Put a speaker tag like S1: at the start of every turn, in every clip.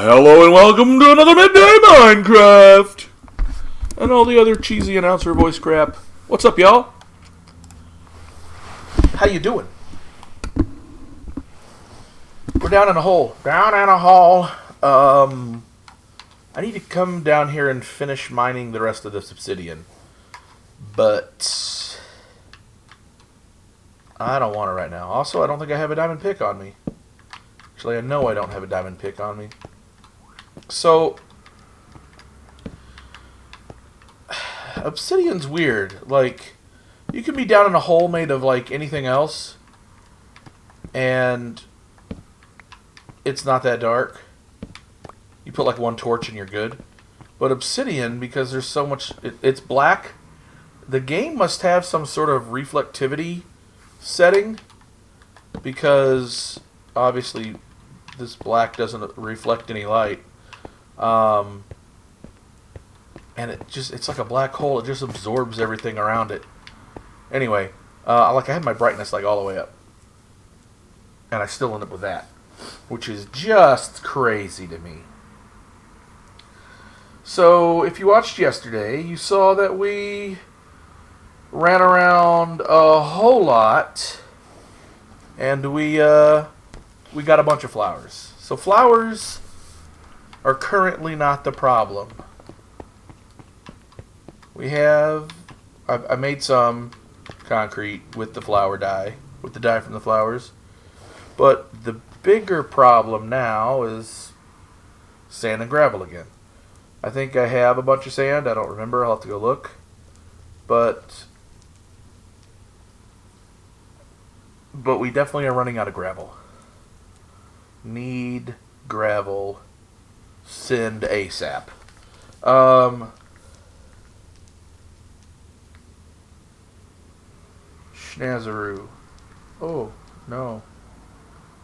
S1: Hello and welcome to another Midday Minecraft! And all the other cheesy announcer voice crap. What's up, y'all? How you doing? We're down in a hole. Down in a hole. I need to come down here and finish mining the rest of this obsidian. But I don't want it right now. Also, I don't think I have a diamond pick on me. Actually, I know I don't have a diamond pick on me. So, obsidian's weird. Like, you can be down in a hole made of, like, anything else, and it's not that dark. You put, like, one torch and you're good. But obsidian, because there's so much... It's black. The game must have some sort of reflectivity setting, because, obviously, this black doesn't reflect any light. And it's like a black hole. It just absorbs everything around it. Anyway, I had my brightness like all the way up. And I still end up with that, which is just crazy to me. So, if you watched yesterday, you saw that we ran around a whole lot, and we got a bunch of flowers. So flowers are currently not the problem. We have... I made some concrete with the flower dye, with the dye from the flowers. But the bigger problem now is sand and gravel again. I think I have a bunch of sand. I don't remember. I'll have to go look. But we definitely are running out of gravel. Need gravel. Send ASAP. Schnazaroo. Oh, no.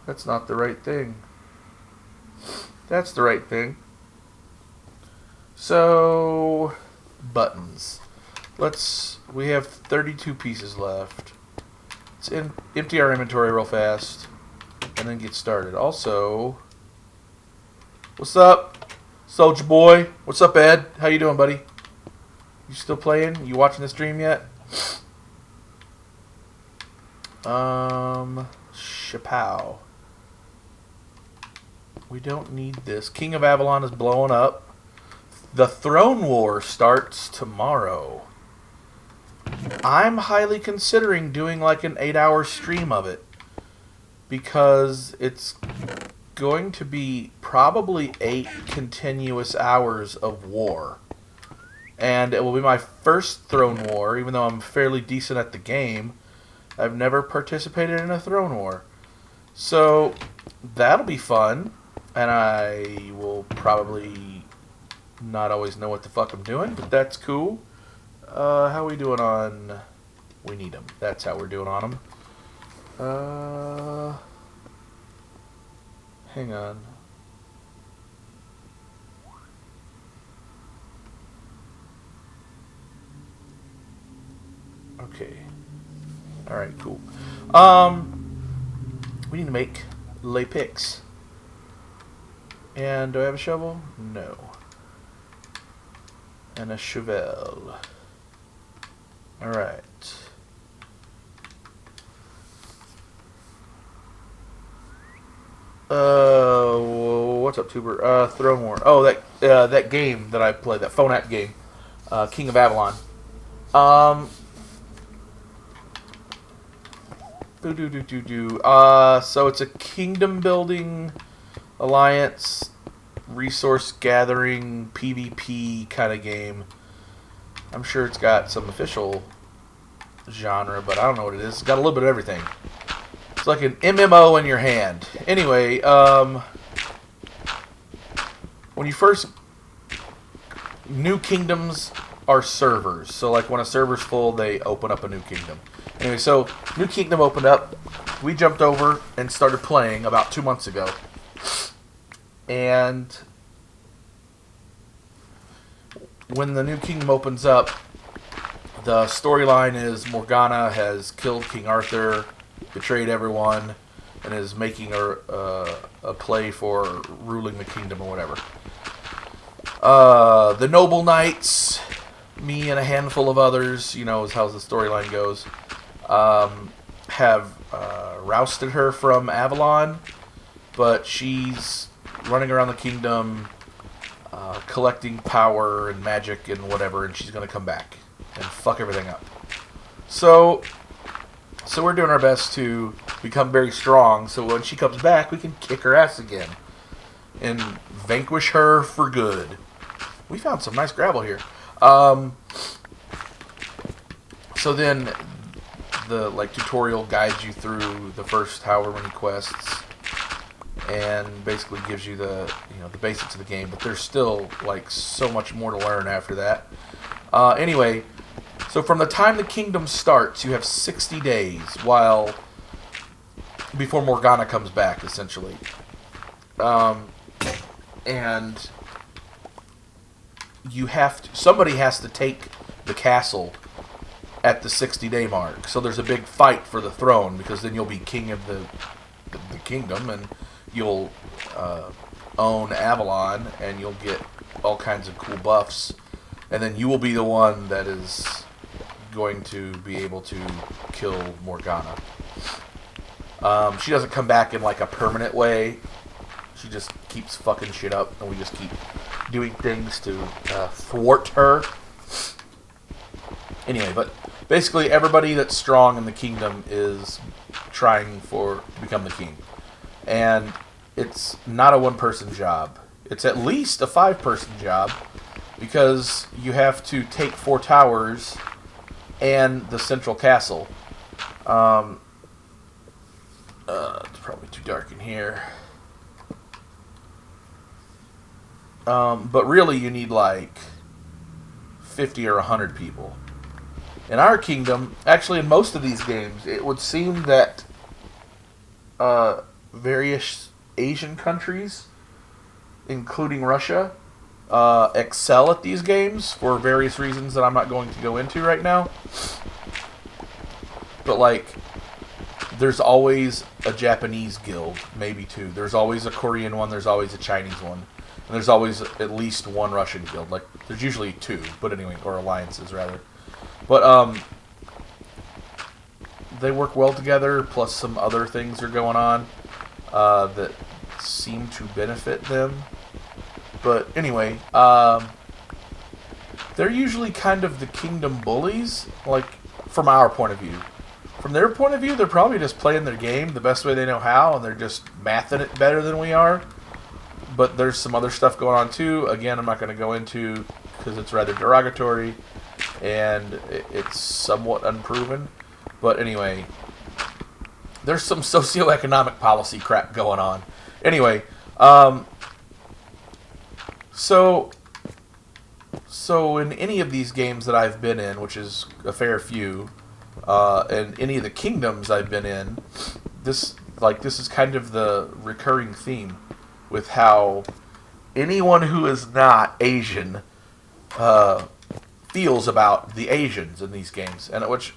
S1: That's not the right thing. That's the right thing. So, buttons. We have 32 pieces left. Let's empty our inventory real fast and then get started. Also, what's up, Soldier Boy? What's up, Ed? How you doing, buddy? You still playing? You watching the stream yet? Chapow. We don't need this. King of Avalon is blowing up. The Throne War starts tomorrow. I'm highly considering doing like an 8-hour stream of it, because it's going to be probably 8 continuous hours of war. And it will be my first Throne War, even though I'm fairly decent at the game. I've never participated in a Throne War. So, that'll be fun. And I will probably not always know what the fuck I'm doing, but that's cool. How are we doing on... We need them. That's how we're doing on them. Hang on. Okay. Alright, cool. We need to make lay picks. And do I have a shovel? No. And a shovel. Alright. What's up, Tuber? Throne War. Oh, that game that I played, that phone app game. King of Avalon. So it's a kingdom building alliance, resource gathering, PvP kind of game. I'm sure it's got some official genre, but I don't know what it is. It's got a little bit of everything. It's like an MMO in your hand. Anyway, when you first... New kingdoms are servers. So like when a server's full, they open up a new kingdom. Anyway, so new kingdom opened up. We jumped over and started playing about 2 months ago. And when the new kingdom opens up, the storyline is Morgana has killed King Arthur, betrayed everyone, and is making a play for ruling the kingdom or whatever. The noble knights, me and a handful of others, is how the storyline goes, have rousted her from Avalon, but she's running around the kingdom, collecting power and magic and whatever, and she's going to come back and fuck everything up. So we're doing our best to become very strong, so when she comes back, we can kick her ass again and vanquish her for good. We found some nice gravel here. So then the tutorial guides you through the first however many quests and basically gives you the basics of the game, but there's still so much more to learn after that. Anyway, so from the time the kingdom starts, you have 60 days before Morgana comes back, essentially. And somebody has to take the castle at the 60-day mark. So there's a big fight for the throne, because then you'll be king of the kingdom, and you'll own Avalon, and you'll get all kinds of cool buffs, and then you will be the one that is going to be able to kill Morgana. She doesn't come back in a permanent way. She just keeps fucking shit up, and we just keep doing things to thwart her. Anyway, but basically everybody that's strong in the kingdom is trying to become the king. And it's not a one-person job. It's at least a 5-person job, because you have to take 4 towers and the central castle. It's probably too dark in here. But really you need 50 or 100 people. In our kingdom, actually in most of these games, it would seem that various Asian countries, including Russia, excel at these games for various reasons that I'm not going to go into right now. But there's always a Japanese guild, maybe 2. There's always a Korean one, there's always a Chinese one. And there's always at least one Russian guild. There's usually 2, but anyway, or alliances rather. But they work well together, plus some other things are going on that seem to benefit them. But anyway, they're usually kind of the kingdom bullies, from our point of view. From their point of view, they're probably just playing their game the best way they know how, and they're just mathing it better than we are. But there's some other stuff going on too. Again, I'm not going to go into because it's rather derogatory and it's somewhat unproven. But anyway, there's some socioeconomic policy crap going on. Anyway, so in any of these games that I've been in, which is a fair few, and any of the kingdoms I've been in, this is kind of the recurring theme with how anyone who is not Asian feels about the Asians in these games, and which,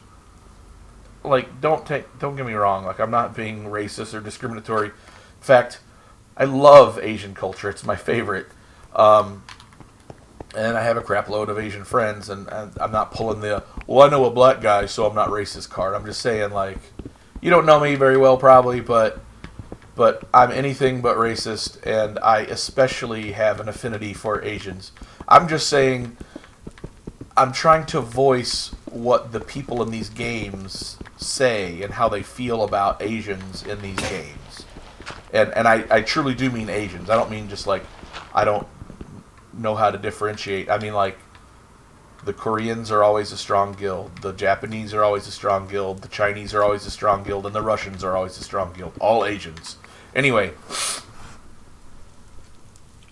S1: don't get me wrong, I'm not being racist or discriminatory. In fact, I love Asian culture; it's my favorite. And I have a crap load of Asian friends, and I'm not pulling I know a black guy, so I'm not racist card. I'm just saying, you don't know me very well probably, but I'm anything but racist, and I especially have an affinity for Asians. I'm just saying, I'm trying to voice what the people in these games say and how they feel about Asians in these games. And I truly do mean Asians. I don't mean just I don't know how to differentiate. I mean the Koreans are always a strong guild, the Japanese are always a strong guild, the Chinese are always a strong guild, and the Russians are always a strong guild. All Asians. Anyway,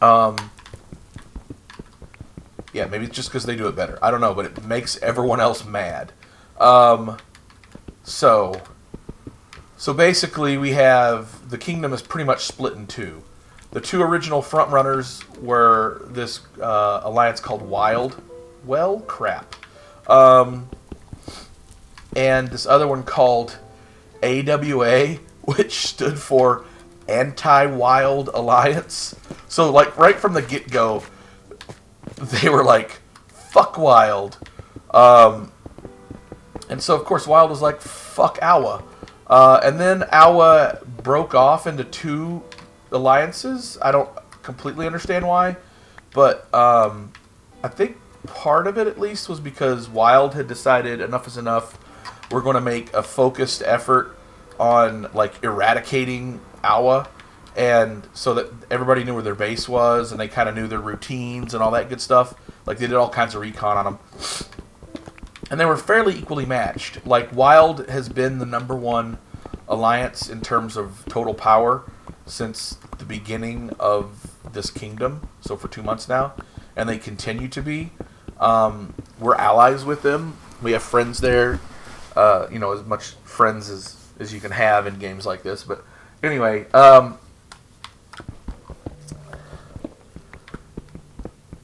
S1: yeah, maybe it's just because they do it better. I don't know, but it makes everyone else mad. So basically we have, the kingdom is pretty much split in 2. The 2 original frontrunners were this alliance called Wild. Well, crap. And this other one called AWA, which stood for Anti-Wild Alliance. So, like, right from the get-go, they were like, fuck Wild. And so, of course, Wild was like, fuck Awa. And then Awa broke off into two alliances. I don't completely understand why. But I think part of it, at least, was because Wild had decided enough is enough. We're going to make a focused effort on, like, eradicating Awa. And so that everybody knew where their base was, and they kind of knew their routines and all that good stuff. Like, they did all kinds of recon on them. And they were fairly equally matched. Like, Wild has been the number one alliance in terms of total power since the beginning of this kingdom. So for 2 months now. And they continue to be. We're allies with them. We have friends there. As much friends as you can have in games like this. But anyway, there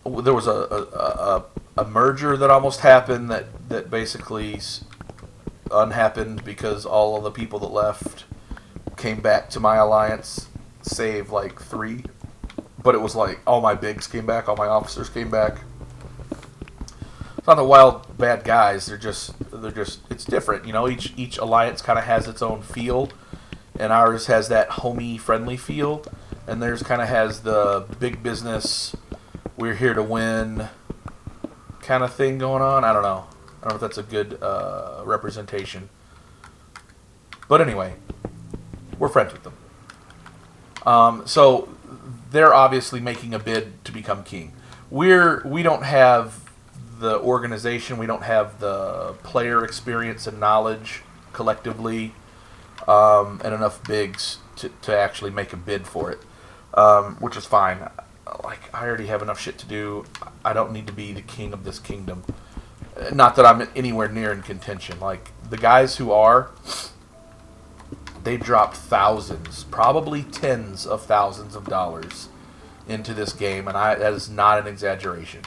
S1: was a merger that almost happened that basically unhappened because all of the people that left came back to my alliance, save like 3. But it was like all my bigs came back, all my officers came back. It's not the Wild bad guys. They're just it's different. Each alliance kind of has its own feel, and ours has that homey friendly feel, and theirs kind of has the big business, we're here to win kind of thing going on. I don't know if that's a good representation. But anyway, we're friends with them. So they're obviously making a bid to become king. We don't have the organization, we don't have the player experience and knowledge collectively, and enough bigs to actually make a bid for it, which is fine. Like, I already have enough shit to do. I don't need to be the king of this kingdom. Not that I'm anywhere near in contention. Like, the guys who are, they dropped thousands, probably tens of thousands of dollars into this game, and that is not an exaggeration.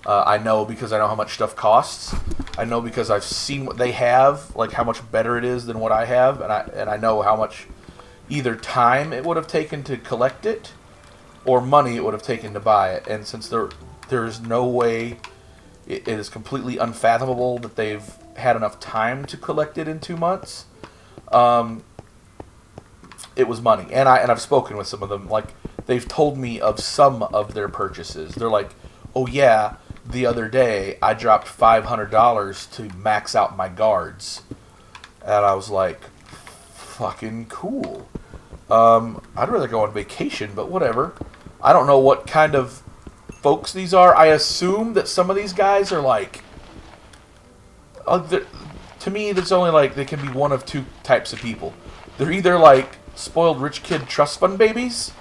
S1: I know because I know how much stuff costs. I know because I've seen what they have, like how much better it is than what I have, and I know how much either time it would have taken to collect it, or money it would have taken to buy it. And since there is no way, it is completely unfathomable that they've had enough time to collect it in 2 months. It was money, and I've spoken with some of them. Like, they've told me of some of their purchases. They're like, "Oh yeah, the other day I dropped $500 to max out my guards," and I was like, "Fucking cool." I'd rather go on vacation, but whatever. I don't know what kind of folks these are. I assume that some of these guys are like, to me, there's only like, they can be one of two types of people. They're either like spoiled rich kid trust fund babies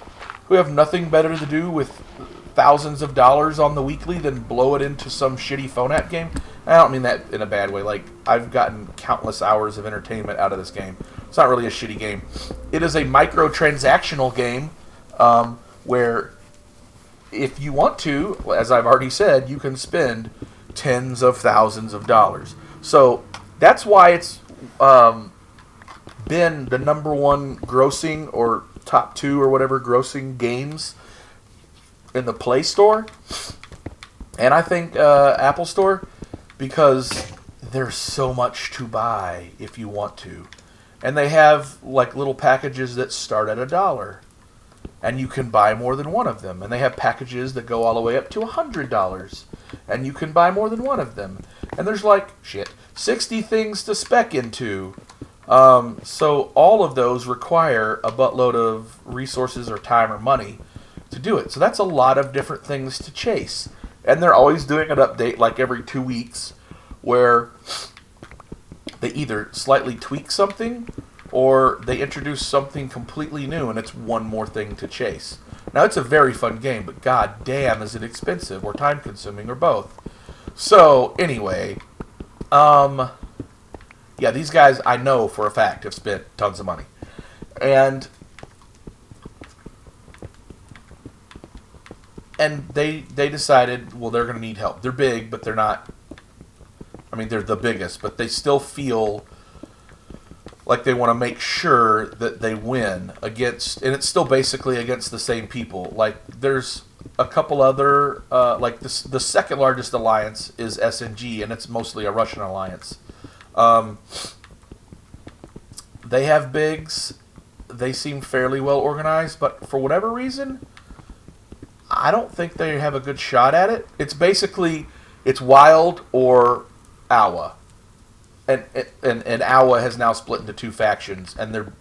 S1: who have nothing better to do with thousands of dollars on the weekly than blow it into some shitty phone app game. I don't mean that in a bad way. Like, I've gotten countless hours of entertainment out of this game. It's not really a shitty game. It is a microtransactional game where if you want to, as I've already said, you can spend tens of thousands of dollars. So that's why it's been the number one grossing, or top 2 or whatever grossing games in the Play Store, and I think Apple Store, because there's so much to buy if you want to. And they have like little packages that start at $1, and you can buy more than one of them. And they have packages that go all the way up to $100, and you can buy more than one of them. And there's like 60 things to spec into. So all of those require a buttload of resources or time or money to do it. So that's a lot of different things to chase. And they're always doing an update like every 2 weeks where they either slightly tweak something or they introduce something completely new, and it's one more thing to chase. Now, it's a very fun game, but god damn is it expensive or time consuming or both. So anyway, yeah, these guys I know for a fact have spent tons of money. And they decided, well, they're going to need help. They're big, but they're not, I mean, they're the biggest, but they still feel like they want to make sure that they win against, and it's still basically against the same people. Like there's a couple other, like the second largest alliance is SNG, and it's mostly a Russian alliance. They have bigs. They seem fairly well organized, but for whatever reason, I don't think they have a good shot at it. It's basically, it's Wild or Awa. And Awa has now split into two factions, and they're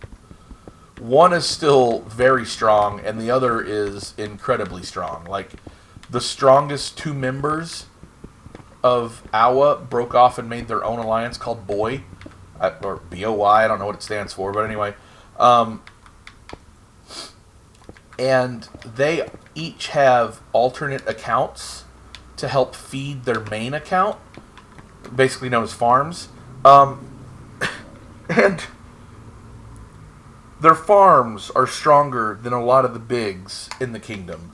S1: one is still very strong, and the other is incredibly strong. Like, the strongest two members of Awa broke off and made their own alliance called Boy, or BOY, I don't know what it stands for, but anyway. And they each have alternate accounts to help feed their main account, basically known as farms. And their farms are stronger than a lot of the bigs in the kingdom.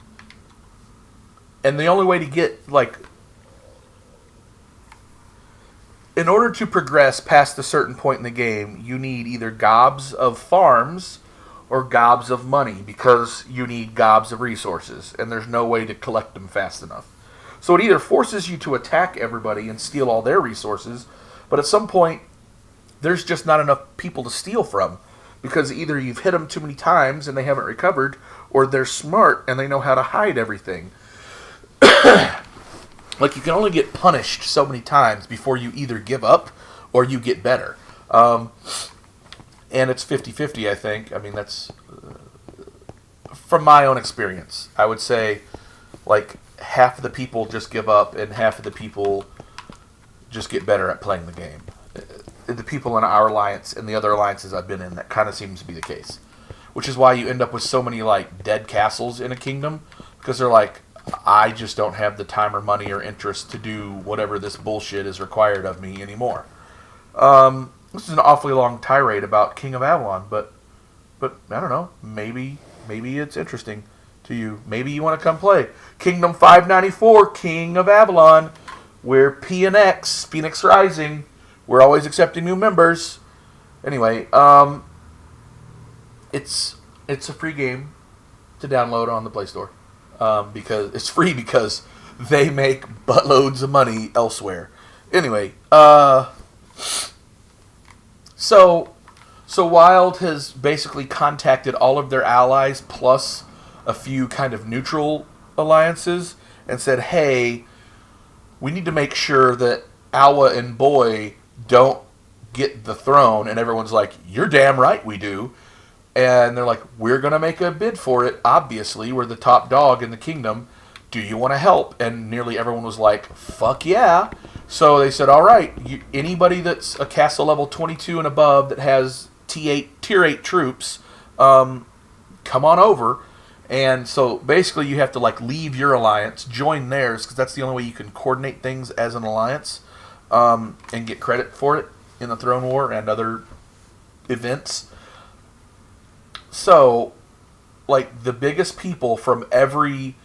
S1: And the only way to get, like, in order to progress past a certain point in the game, you need either gobs of farms or gobs of money, because you need gobs of resources, and there's no way to collect them fast enough. So it either forces you to attack everybody and steal all their resources, but at some point, there's just not enough people to steal from, because either you've hit them too many times and they haven't recovered, or they're smart and they know how to hide everything. Like, you can only get punished so many times before you either give up or you get better. And it's 50-50, I think. I mean, that's from my own experience. I would say, like, half of the people just give up and half of the people just get better at playing the game. The people in our alliance and the other alliances I've been in, that kind of seems to be the case. Which is why you end up with so many, like, dead castles in a kingdom, because they're like, I just don't have the time or money or interest to do whatever this bullshit is required of me anymore. This is an awfully long tirade about King of Avalon, but I don't know. Maybe it's interesting to you. Maybe you want to come play Kingdom 594, King of Avalon. We're PNX, Phoenix Rising. We're always accepting new members. Anyway, it's a free game to download on the Play Store. Because it's free because they make buttloads of money elsewhere. Anyway, so Wild has basically contacted all of their allies plus a few kind of neutral alliances and said, hey, we need to make sure that Awa and Boy don't get the throne. And everyone's like, you're damn right we do. And they're like, we're going to make a bid for it, obviously. We're the top dog in the kingdom. Do you want to help? And nearly everyone was like, fuck yeah. So they said, all right, anybody that's a castle level 22 and above that has tier 8 troops, come on over. And so basically you have to, like, leave your alliance, join theirs, because that's the only way you can coordinate things as an alliance, and get credit for it in the Throne War and other events. So, like, the biggest people from every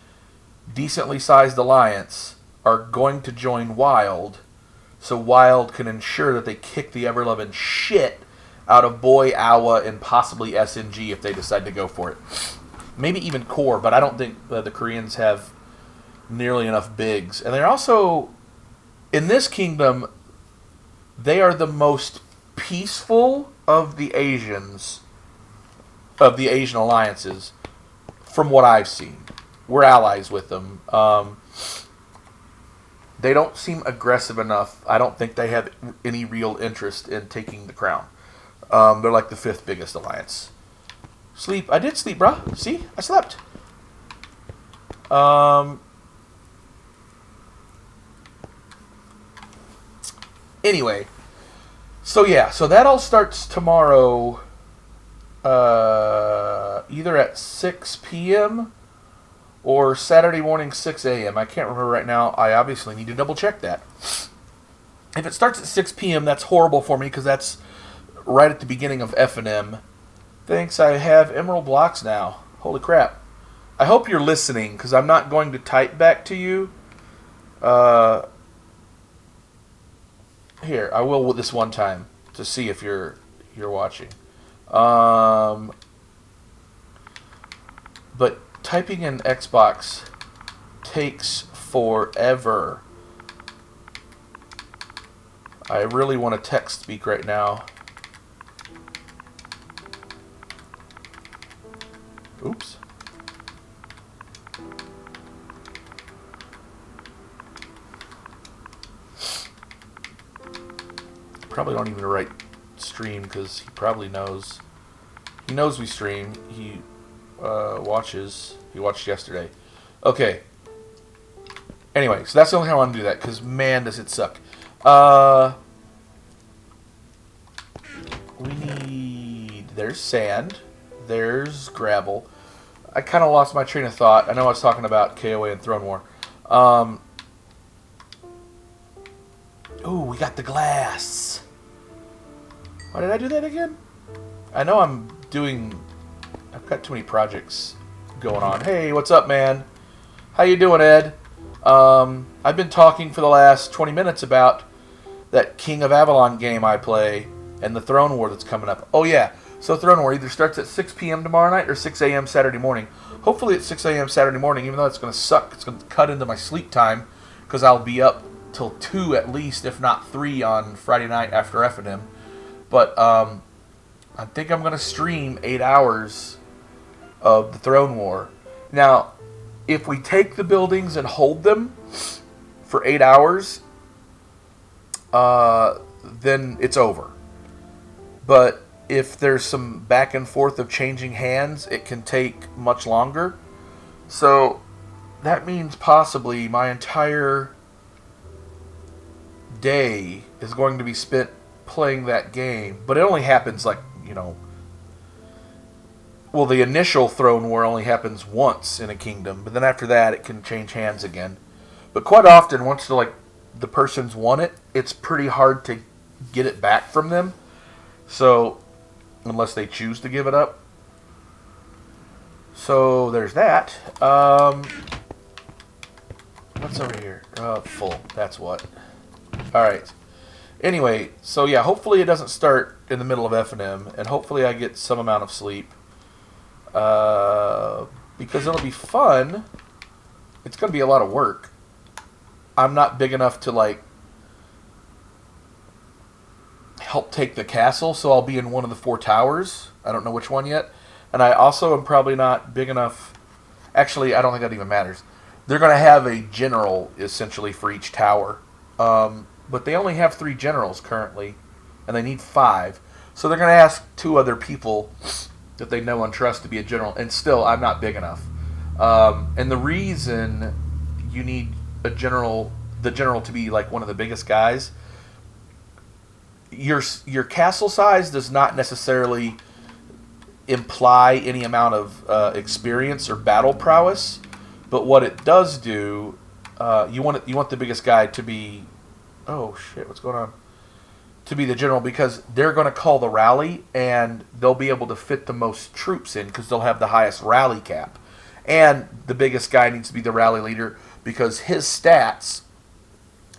S1: decently sized alliance are going to join Wild, so Wild can ensure that they kick the ever-loving shit out of Boy, Awa, and possibly SNG if they decide to go for it. Maybe even Core, but I don't think the Koreans have nearly enough bigs. And they're also, in this kingdom, they are the most peaceful of the Asians, of the Asian alliances, from what I've seen. We're allies with them. They don't seem aggressive enough. I don't think they have any real interest in taking the crown. They're like the 5th biggest alliance. Sleep. I did sleep, bruh. See? I slept. Anyway. So yeah. So that all starts tomorrow. Either at 6 p.m. or Saturday morning 6 a.m. I can't remember right now. I obviously need to double check that. If it starts at 6 p.m., that's horrible for me because that's right at the beginning of F&M. Thanks, I have Emerald blocks now. Holy crap. I hope you're listening because I'm not going to type back to you. Here, I will this one time to see if you're you're watching. But typing in Xbox takes forever. I really want to text speak right now. Oops. Probably don't even write stream because he probably knows. He knows we stream. He watches. He watched yesterday. Okay. Anyway, so that's the only time I want to do that because man, does it suck. We need. There's sand. There's gravel. I kind of lost my train of thought. I know I was talking about KOA and Throne War. Ooh, we got the glass. Why did I do that again? I know I've got too many projects going on. Hey, what's up, man? How you doing, Ed? I've been talking for the last 20 minutes about that King of Avalon game I play and the Throne War that's coming up. Oh, yeah. So Throne War either starts at 6 p.m. tomorrow night or 6 a.m. Saturday morning. Hopefully it's 6 a.m. Saturday morning, even though it's going to suck. It's going to cut into my sleep time because I'll be up till 2 at least, if not 3 on Friday night after FNM. But I think I'm going to stream 8 hours of the Throne War. Now, if we take the buildings and hold them for 8 hours, then it's over. But if there's some back and forth of changing hands, it can take much longer. So that means possibly my entire day is going to be spent playing that game. But it only happens well, the initial Throne War only happens once in a kingdom, but then after that it can change hands again. But quite often, once the person's won it, it's pretty hard to get it back from them. So, unless they choose to give it up. So, there's that. What's over here? Full. That's what. Alright. Anyway, so yeah, hopefully it doesn't start in the middle of FNM, and hopefully I get some amount of sleep. Because it'll be fun. It's going to be a lot of work. I'm not big enough to, help take the castle, so I'll be in one of the 4 towers. I don't know which one yet. And I also am probably not big enough. Actually, I don't think that even matters. They're going to have a general, essentially, for each tower. But they only have 3 generals currently, and they need 5. So they're going to ask 2 other people that they know and trust to be a general, and still, I'm not big enough. And the reason you need the general to be one of the biggest guys, your castle size does not necessarily imply any amount of experience or battle prowess, but what it does do, you want the biggest guy to be, oh shit, what's going on? To be the general, because they're going to call the rally and they'll be able to fit the most troops in because they'll have the highest rally cap. And the biggest guy needs to be the rally leader because his stats,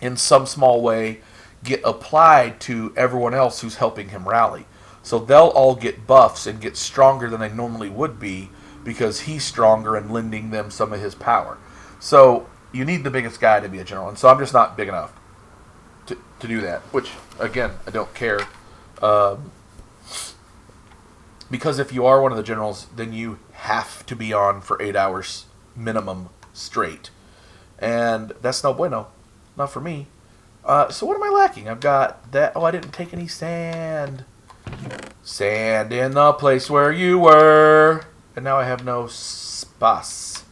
S1: in some small way, get applied to everyone else who's helping him rally. So they'll all get buffs and get stronger than they normally would be because he's stronger and lending them some of his power. So you need the biggest guy to be a general, and so I'm just not big enough to do that, which, again, I don't care. Because if you are one of the generals, then you have to be on for 8 hours minimum straight. And that's no bueno. Not for me. So what am I lacking? I've got that. Oh, I didn't take any sand. Sand in the place where you were. And now I have no space.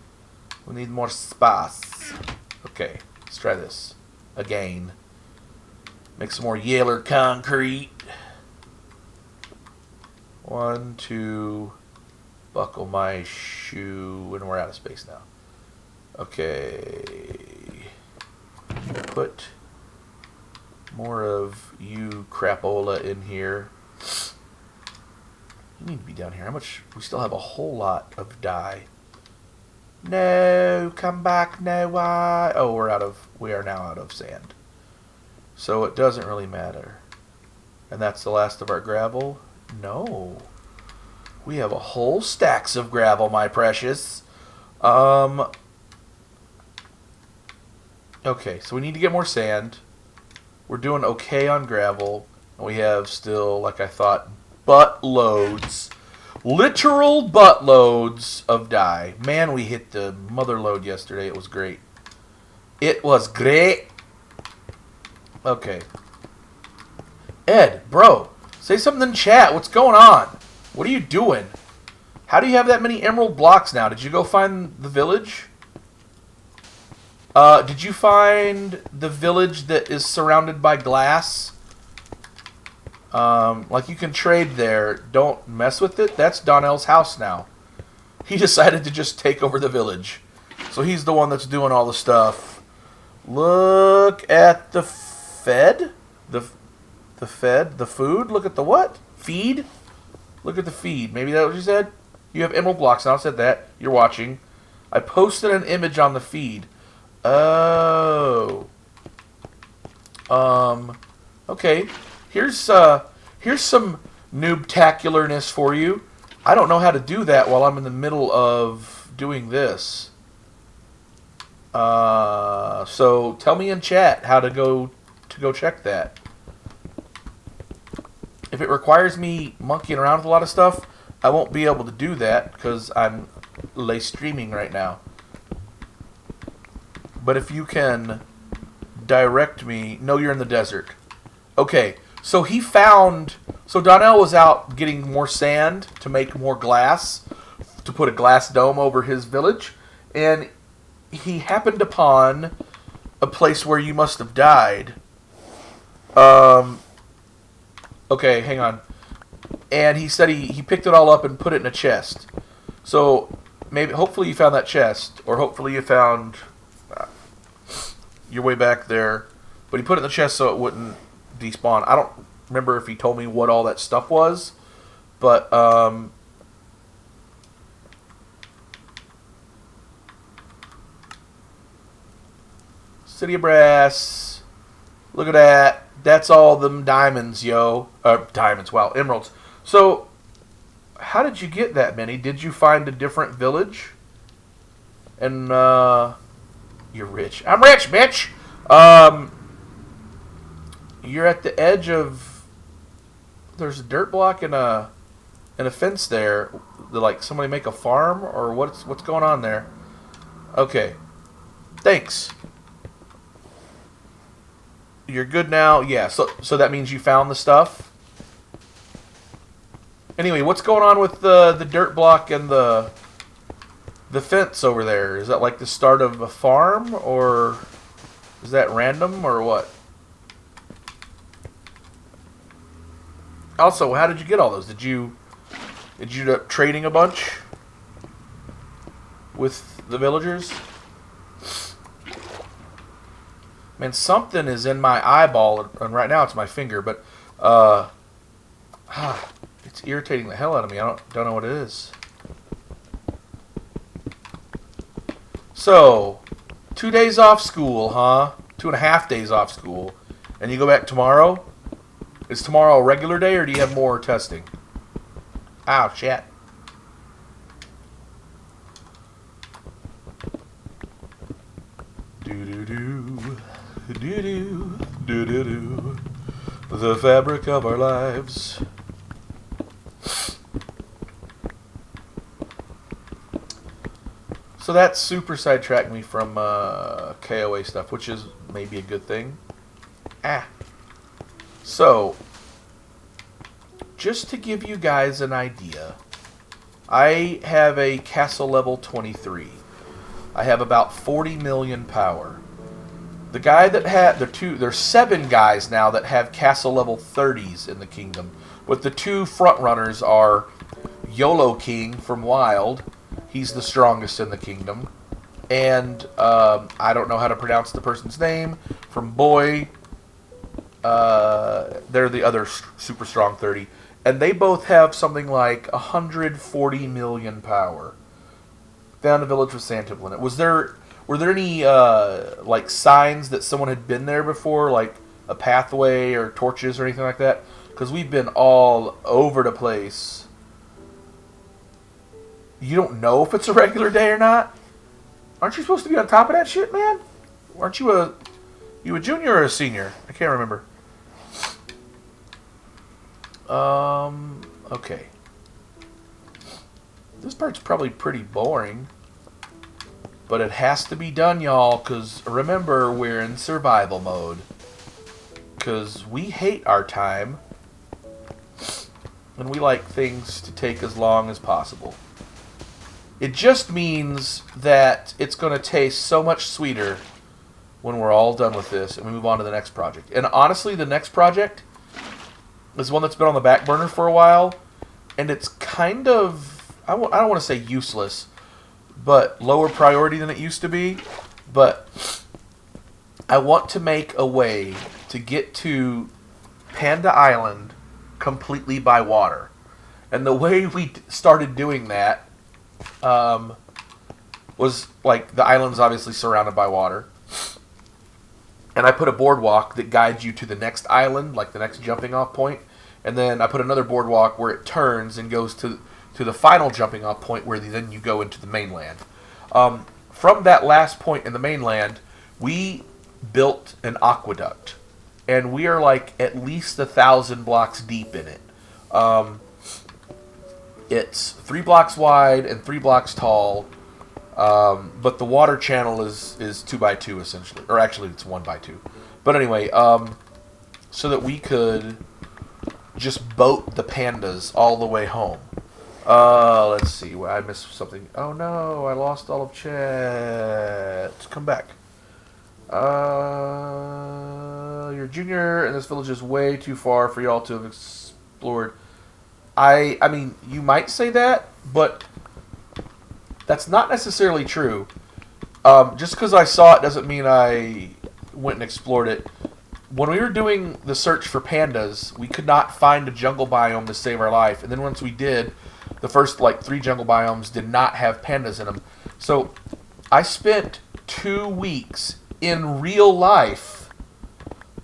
S1: We need more space. Okay, let's try this again. Make some more Yaler concrete. 1, 2. Buckle my shoe. And we're out of space now. Okay. Put more of you crapola in here. You need to be down here. How much? We still have a whole lot of dye. No, come back. No, why? Oh, we are now out of sand. So it doesn't really matter. And that's the last of our gravel. No. We have a whole stacks of gravel, my precious. Okay, so we need to get more sand. We're doing okay on gravel. We have still, like I thought, buttloads. Literal buttloads of dye. Man, we hit the mother load yesterday. It was great. It was great. Okay. Ed, bro, say something in chat. What's going on? What are you doing? How do you have that many emerald blocks now? Did you go find the village? Did you find the village that is surrounded by glass? Like you can trade there. Don't mess with it. That's Donnell's house now. He decided to just take over the village. So he's the one that's doing all the stuff. Look at the fed? The fed? The food? Look at the what? Feed? Look at the feed. Maybe that's what you said? You have emerald blocks now. I said that. You're watching. I posted an image on the feed. Oh. Okay. Here's some noobtacularness for you. I don't know how to do that while I'm in the middle of doing this. So tell me in chat how to go check that. If it requires me monkeying around with a lot of stuff, I won't be able to do that because I'm streaming right now. But if you can direct me... No, you're in the desert. Okay, so So Donnell was out getting more sand to make more glass, to put a glass dome over his village, and he happened upon a place where you must have died. Okay, hang on. And he said he picked it all up and put it in a chest. So hopefully you found that chest, or hopefully you found your way back there. But he put it in the chest so it wouldn't despawn. I don't remember if he told me what all that stuff was, but City of Brass. Look at that. That's all them diamonds, yo. Diamonds, wow, emeralds. So, how did you get that many? Did you find a different village? And, you're rich. I'm rich, bitch! You're at the edge of... There's a dirt block and a fence there. Like, somebody make a farm? Or what's going on there? Okay. Thanks. You're good now? Yeah, so that means you found the stuff? Anyway, what's going on with the dirt block and the fence over there? Is that like the start of a farm? Or is that random or what? Also, how did you get all those? Did you end up trading a bunch with the villagers? Man, something is in my eyeball, and right now it's my finger, but it's irritating the hell out of me. I don't know what it is. So, 2 days off school, huh? 2.5 days off school. And you go back tomorrow? Is tomorrow a regular day, or do you have more testing? Ow, shit. Do-do-do. Do-do, do-do-do. The fabric of our lives. So that super sidetracked me from KOA stuff, which is maybe a good thing. So, just to give you guys an idea, I have a castle level 23. I have about 40 million power. The guy that had there's 7 guys now that have castle level 30s in the kingdom. But the 2 front runners are YOLO King from Wild. He's the strongest in the kingdom. And I don't know how to pronounce the person's name. From Boy. They're the other super strong 30. And they both have something like 140 million power. Found a village with sand temple in it. Were there any like signs that someone had been there before, like a pathway or torches or anything like that? because we've been all over the place. You don't know if it's a regular day or not? Aren't you supposed to be on top of that shit, man? Aren't you a junior or a senior? I can't remember. Okay. This part's probably pretty boring. But it has to be done, y'all, because remember, we're in survival mode. Because we hate our time. And we like things to take as long as possible. It just means that it's going to taste so much sweeter when we're all done with this and we move on to the next project. And honestly, the next project is one that's been on the back burner for a while. And it's kind of, I don't want to say useless, but lower priority than it used to be. But I want to make a way to get to Panda Island completely by water. And the way we started doing that was, like, the island's obviously surrounded by water. And I put a boardwalk that guides you to the next island, like the next jumping off point. And then I put another boardwalk where it turns and goes to the final jumping off point where then you go into the mainland. From that last point in the mainland, we built an aqueduct. And we are like at least 1,000 blocks deep in it. It's 3 blocks wide and 3 blocks tall. But the water channel is 2x2 essentially. Or actually it's 1x2. But anyway, so that we could just boat the pandas all the way home. Let's see. I missed something. Oh no, I lost all of chat. Come back. You're junior, and this village is way too far for y'all to have explored. I mean, you might say that, but that's not necessarily true. Just because I saw it doesn't mean I went and explored it. When we were doing the search for pandas, we could not find a jungle biome to save our life. And then once we did, the first, 3 jungle biomes did not have pandas in them. So I spent 2 weeks in real life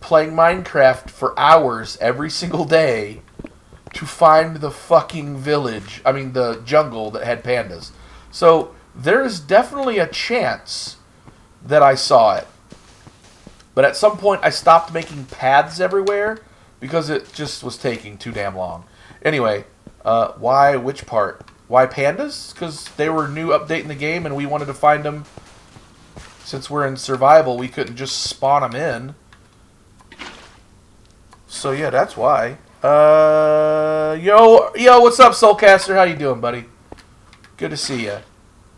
S1: playing Minecraft for hours every single day to find the fucking village. I mean, the jungle that had pandas. So there is definitely a chance that I saw it. But at some point, I stopped making paths everywhere because it just was taking too damn long. Anyway, why? Which part? Why pandas? Because they were a new update in the game, and we wanted to find them. Since we're in survival, we couldn't just spawn them in. So yeah, that's why. Yo, what's up, Soulcaster? How you doing, buddy? Good to see you.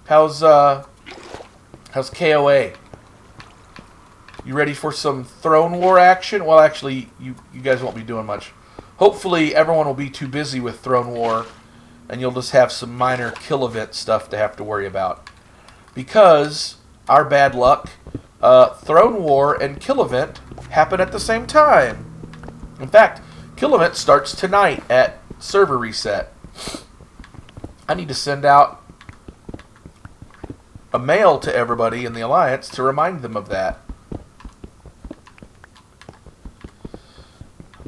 S1: How's KOA? You ready for some Throne War action? Well, actually, you guys won't be doing much. Hopefully, everyone will be too busy with Throne War, and you'll just have some minor kill event stuff to have to worry about. Because, our bad luck, Throne War and kill event happen at the same time. In fact, kill event starts tonight at server reset. I need to send out a mail to everybody in the Alliance to remind them of that.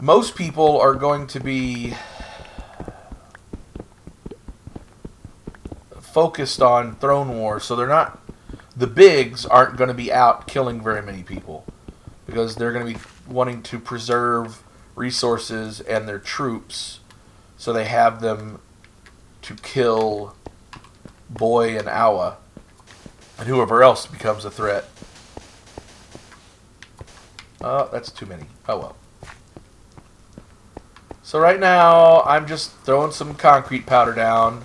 S1: Most people are going to be focused on Throne War, so they're not. The bigs aren't going to be out killing very many people because they're going to be wanting to preserve resources and their troops, so they have them to kill Boy and Awa and whoever else becomes a threat. That's too many. Oh well. So right now, I'm just throwing some concrete powder down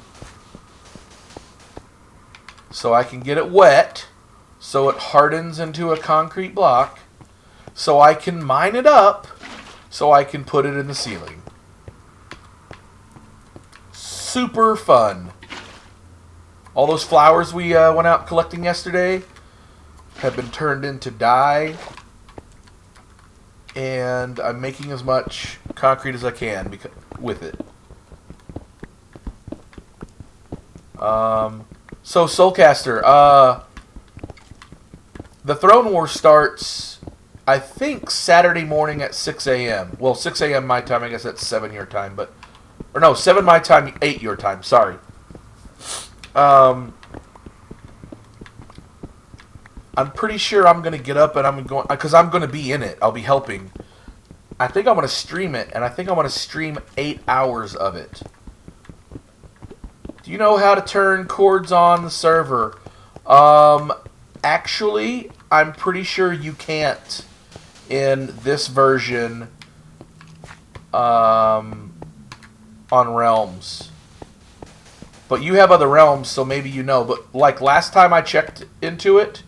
S1: so I can get it wet, so it hardens into a concrete block, so I can mine it up, so I can put it in the ceiling. Super fun. All those flowers we went out collecting yesterday have been turned into dye, and I'm making as much concrete as I can with it. So Soulcaster, the Throne War starts I think Saturday morning at 6 a.m. Well, 6 a.m. my time. I guess that's 7 your time, but or no, 7 my time, 8 your time. Sorry. I'm pretty sure I'm gonna get up and I'm going because I'm gonna be in it. I'll be helping. I think I'm gonna stream it, and I think I'm gonna stream 8 hours of it. Do you know how to turn cords on the server? Actually, I'm pretty sure you can't in this version on Realms. But you have other realms, so maybe you know. But like last time I checked into it,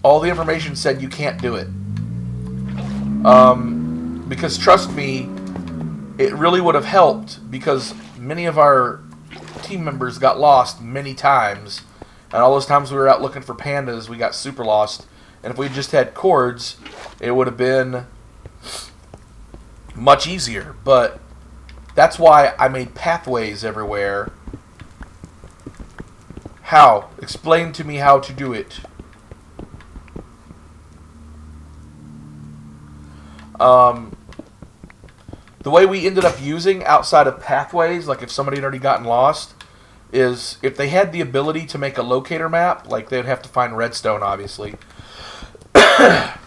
S1: all the information said you can't do it. Because trust me, it really would have helped because many of our team members got lost many times. And all those times we were out looking for pandas, we got super lost. And if we just had cords, it would have been much easier. But that's why I made pathways everywhere. How? Explain to me how to do it. The way we ended up using outside of pathways, like if somebody had already gotten lost, is if they had the ability to make a locator map, like they'd have to find redstone, obviously. But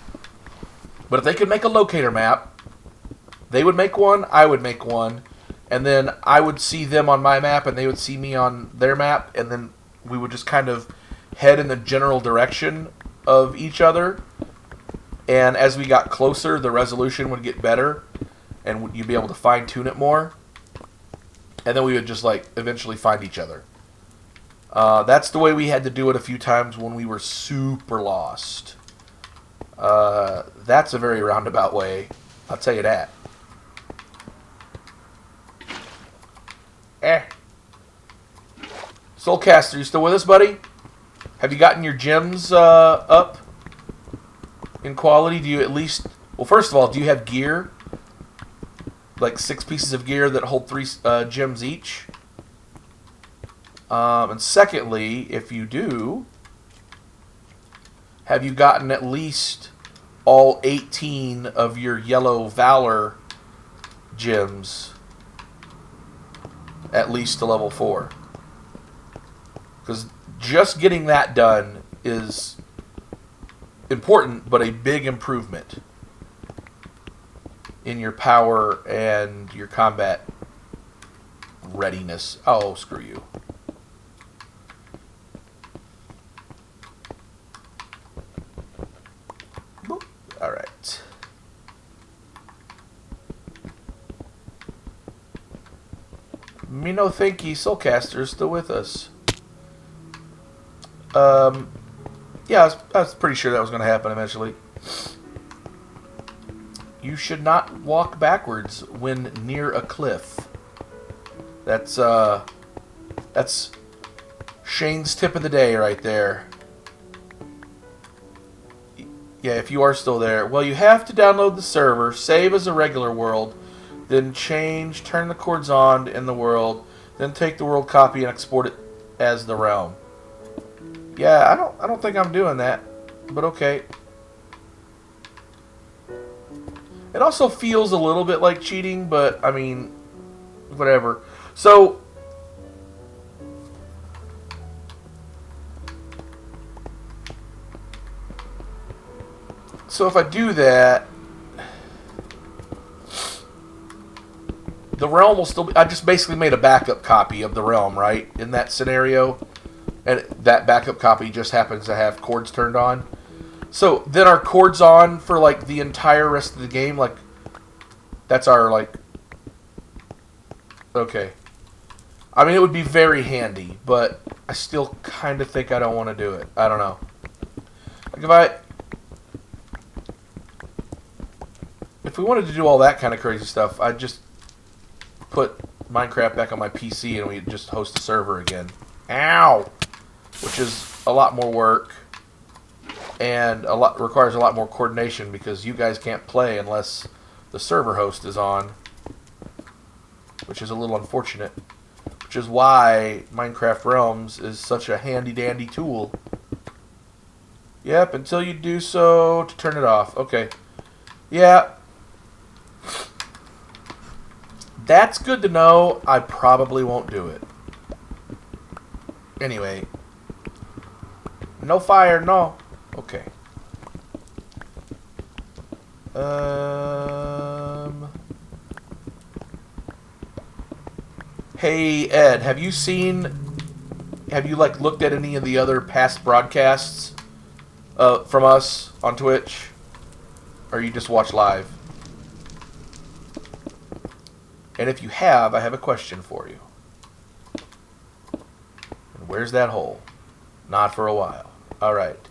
S1: if they could make a locator map, they would make one, I would make one, and then I would see them on my map, and they would see me on their map, and then we would just kind of head in the general direction of each other. And as we got closer, the resolution would get better, and you'd be able to fine-tune it more. And then we would just, like, eventually find each other. That's the way we had to do it a few times when we were super lost. That's a very roundabout way, I'll tell you that. Soulcaster, you still with us, buddy? Have you gotten your gems up in quality? Do you at least... Well, first of all, do you have gear? Like 6 pieces of gear that hold 3 gems each? And secondly, if you do, have you gotten at least all 18 of your yellow Valor gems at least to level 4? Because just getting that done is important, but a big improvement in your power and your combat readiness. Oh, screw you. Boop. All right. Me no thank ye, Soulcaster is still with us. Yeah, I was pretty sure that was going to happen eventually. You should not walk backwards when near a cliff. That's Shane's tip of the day right there. Yeah, if you are still there. Well, you have to download the server, save as a regular world, then turn the cords on in the world, then take the world copy and export it as the realm. Yeah, I don't think I'm doing that, but okay. It also feels a little bit like cheating, but I mean, whatever. So if I do that, the realm will still be... I just basically made a backup copy of the realm, right? In that scenario. And that backup copy just happens to have cords turned on. So then our cords on for like the entire rest of the game. Like, that's our like... Okay. I mean, it would be very handy, but I still kind of think I don't want to do it. I don't know. Like if we wanted to do all that kind of crazy stuff, I'd just put Minecraft back on my PC and we'd just host a server again. Ow! Which is a lot more work and requires a lot more coordination because you guys can't play unless the server host is on, which is a little unfortunate. Which is why Minecraft Realms is such a handy-dandy tool. Yep, until you do so to turn it off. Okay. Yeah. That's good to know. I probably won't do it. Anyway. No fire, no. Okay. Hey, Ed, have you like looked at any of the other past broadcasts from us on Twitch? Or you just watch live? And if you have, I have a question for you. And where's that hole? Not for a while. Alright.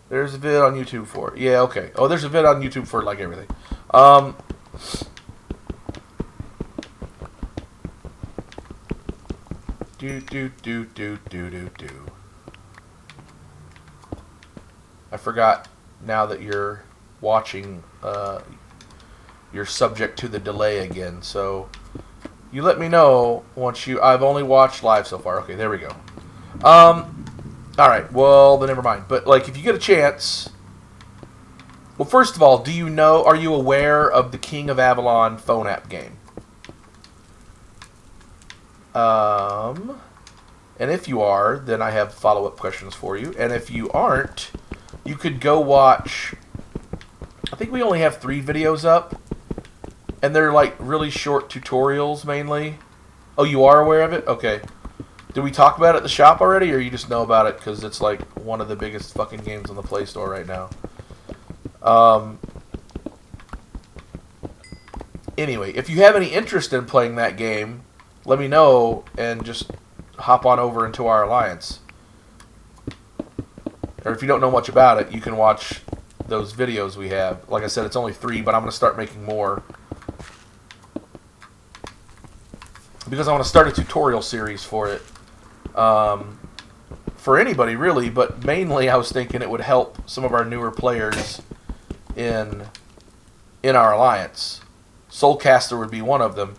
S1: There's a vid on YouTube for it. Yeah, okay. Oh, there's a vid on YouTube for like everything. Do. I forgot now that you're watching, you're subject to the delay again. So you let me know once I've only watched live so far. Okay, there we go. Alright, well, then never mind. But, like, if you get a chance... Well, first of all, are you aware of the King of Avalon phone app game? And if you are, then I have follow-up questions for you. And if you aren't, you could go watch... I think we only have 3 videos up. And they're, like, really short tutorials, mainly. Oh, you are aware of it? Okay. Did we talk about it at the shop already, or you just know about it because it's like one of the biggest fucking games on the Play Store right now? Anyway, if you have any interest in playing that game, let me know and just hop on over into our alliance. Or if you don't know much about it, you can watch those videos we have. Like I said, it's only 3, but I'm going to start making more. Because I want to start a tutorial series for it. For anybody, really, but mainly I was thinking it would help some of our newer players in our alliance. Soulcaster would be one of them.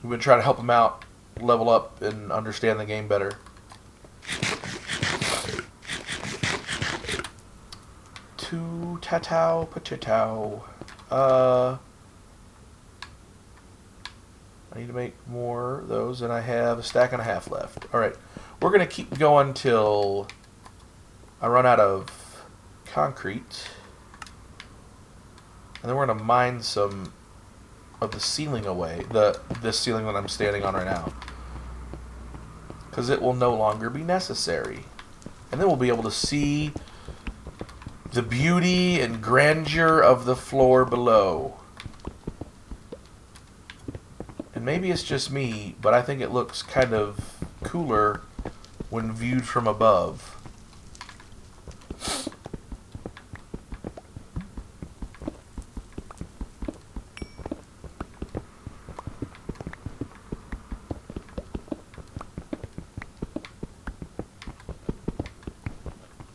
S1: We've been trying to help them out, level up, and understand the game better. Tatao, patitao. I need to make more of those, and I have a stack and a half left. Alright, we're going to keep going till I run out of concrete. And then we're going to mine some of the ceiling away, this ceiling that I'm standing on right now. Because it will no longer be necessary. And then we'll be able to see the beauty and grandeur of the floor below. And maybe it's just me, but I think it looks kind of cooler when viewed from above.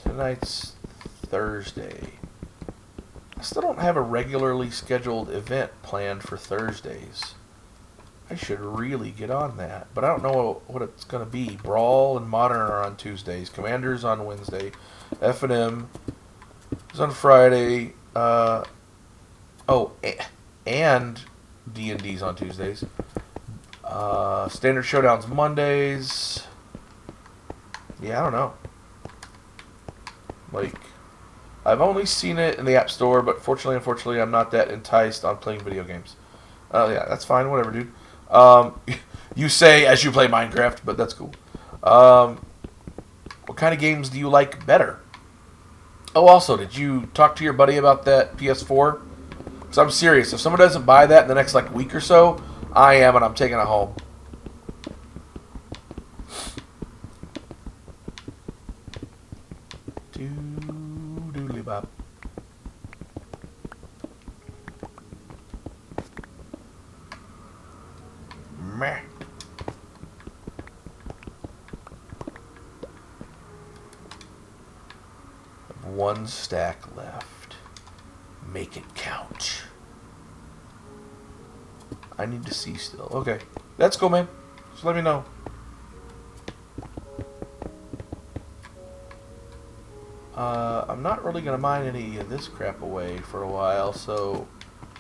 S1: Tonight's Thursday. I still don't have a regularly scheduled event planned for Thursdays. I should really get on that, but I don't know what it's going to be. Brawl and Modern are on Tuesdays. Commanders on Wednesday. F&M is on Friday. And D&D's on Tuesdays. Standard Showdown's Mondays. Yeah, I don't know. Like, I've only seen it in the App Store, but unfortunately, I'm not that enticed on playing video games. Yeah, that's fine. Whatever, dude. You say as you play Minecraft, but that's cool. What kind of games do you like better? Oh, also, did you talk to your buddy about that PS4? Because I'm serious. If someone doesn't buy that in the next like week or so, I am, and I'm taking it home. Doodly bop. Meh. One stack left. Make it count. I need to see still. Okay. That's cool, man. Just let me know. I'm not really gonna mine any of this crap away for a while. So,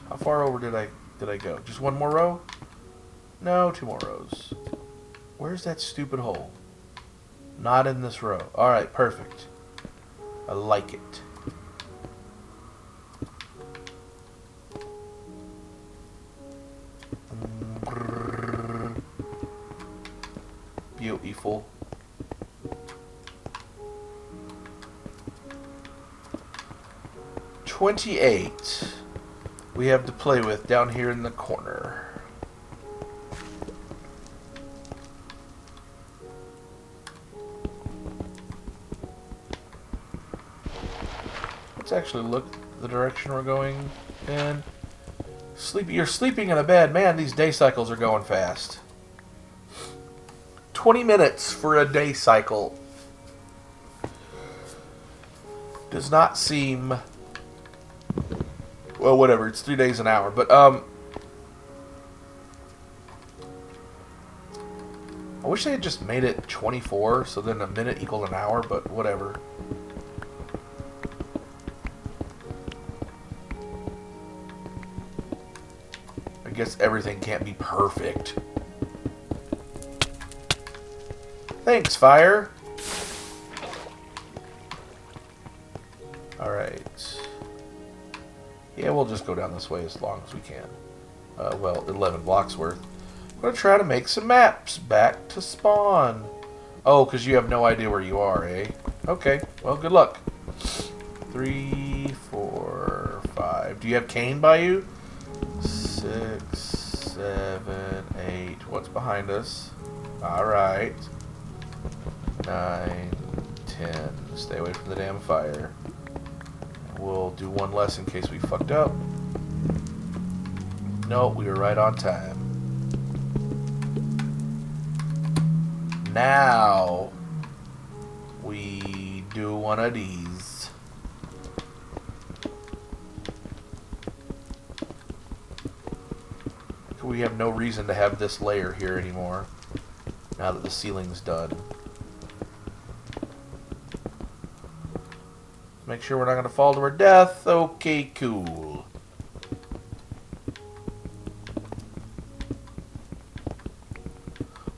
S1: how far over did I go? Just one more row? No, 2 more rows. Where's that stupid hole? Not in this row. All right, perfect. I like it. Beautiful. $28 we have to play with down here in the corner. Let's actually look the direction we're going in. You're sleeping in a bed. Man, these day cycles are going fast. 20 minutes for a day cycle does not seem... Well, whatever. It's 3 days an hour. But, I wish they had just made it 24, so then a minute equaled an hour, but whatever. I guess everything can't be perfect. Thanks, fire. Alright. Yeah, we'll just go down this way as long as we can. Well, 11 blocks worth. I'm going to try to make some maps back to spawn. Oh, because you have no idea where you are, eh? Okay, well, good luck. 3, 4, 5. Do you have cane by you? 6, 7, 8. What's behind us? Alright. 9, 10. Stay away from the damn fire. We'll do one less in case we fucked up. No, we were right on time. Now we do one of these. We have no reason to have this layer here anymore now that the ceiling's done. Make sure we're not going to fall to our death. Okay, cool.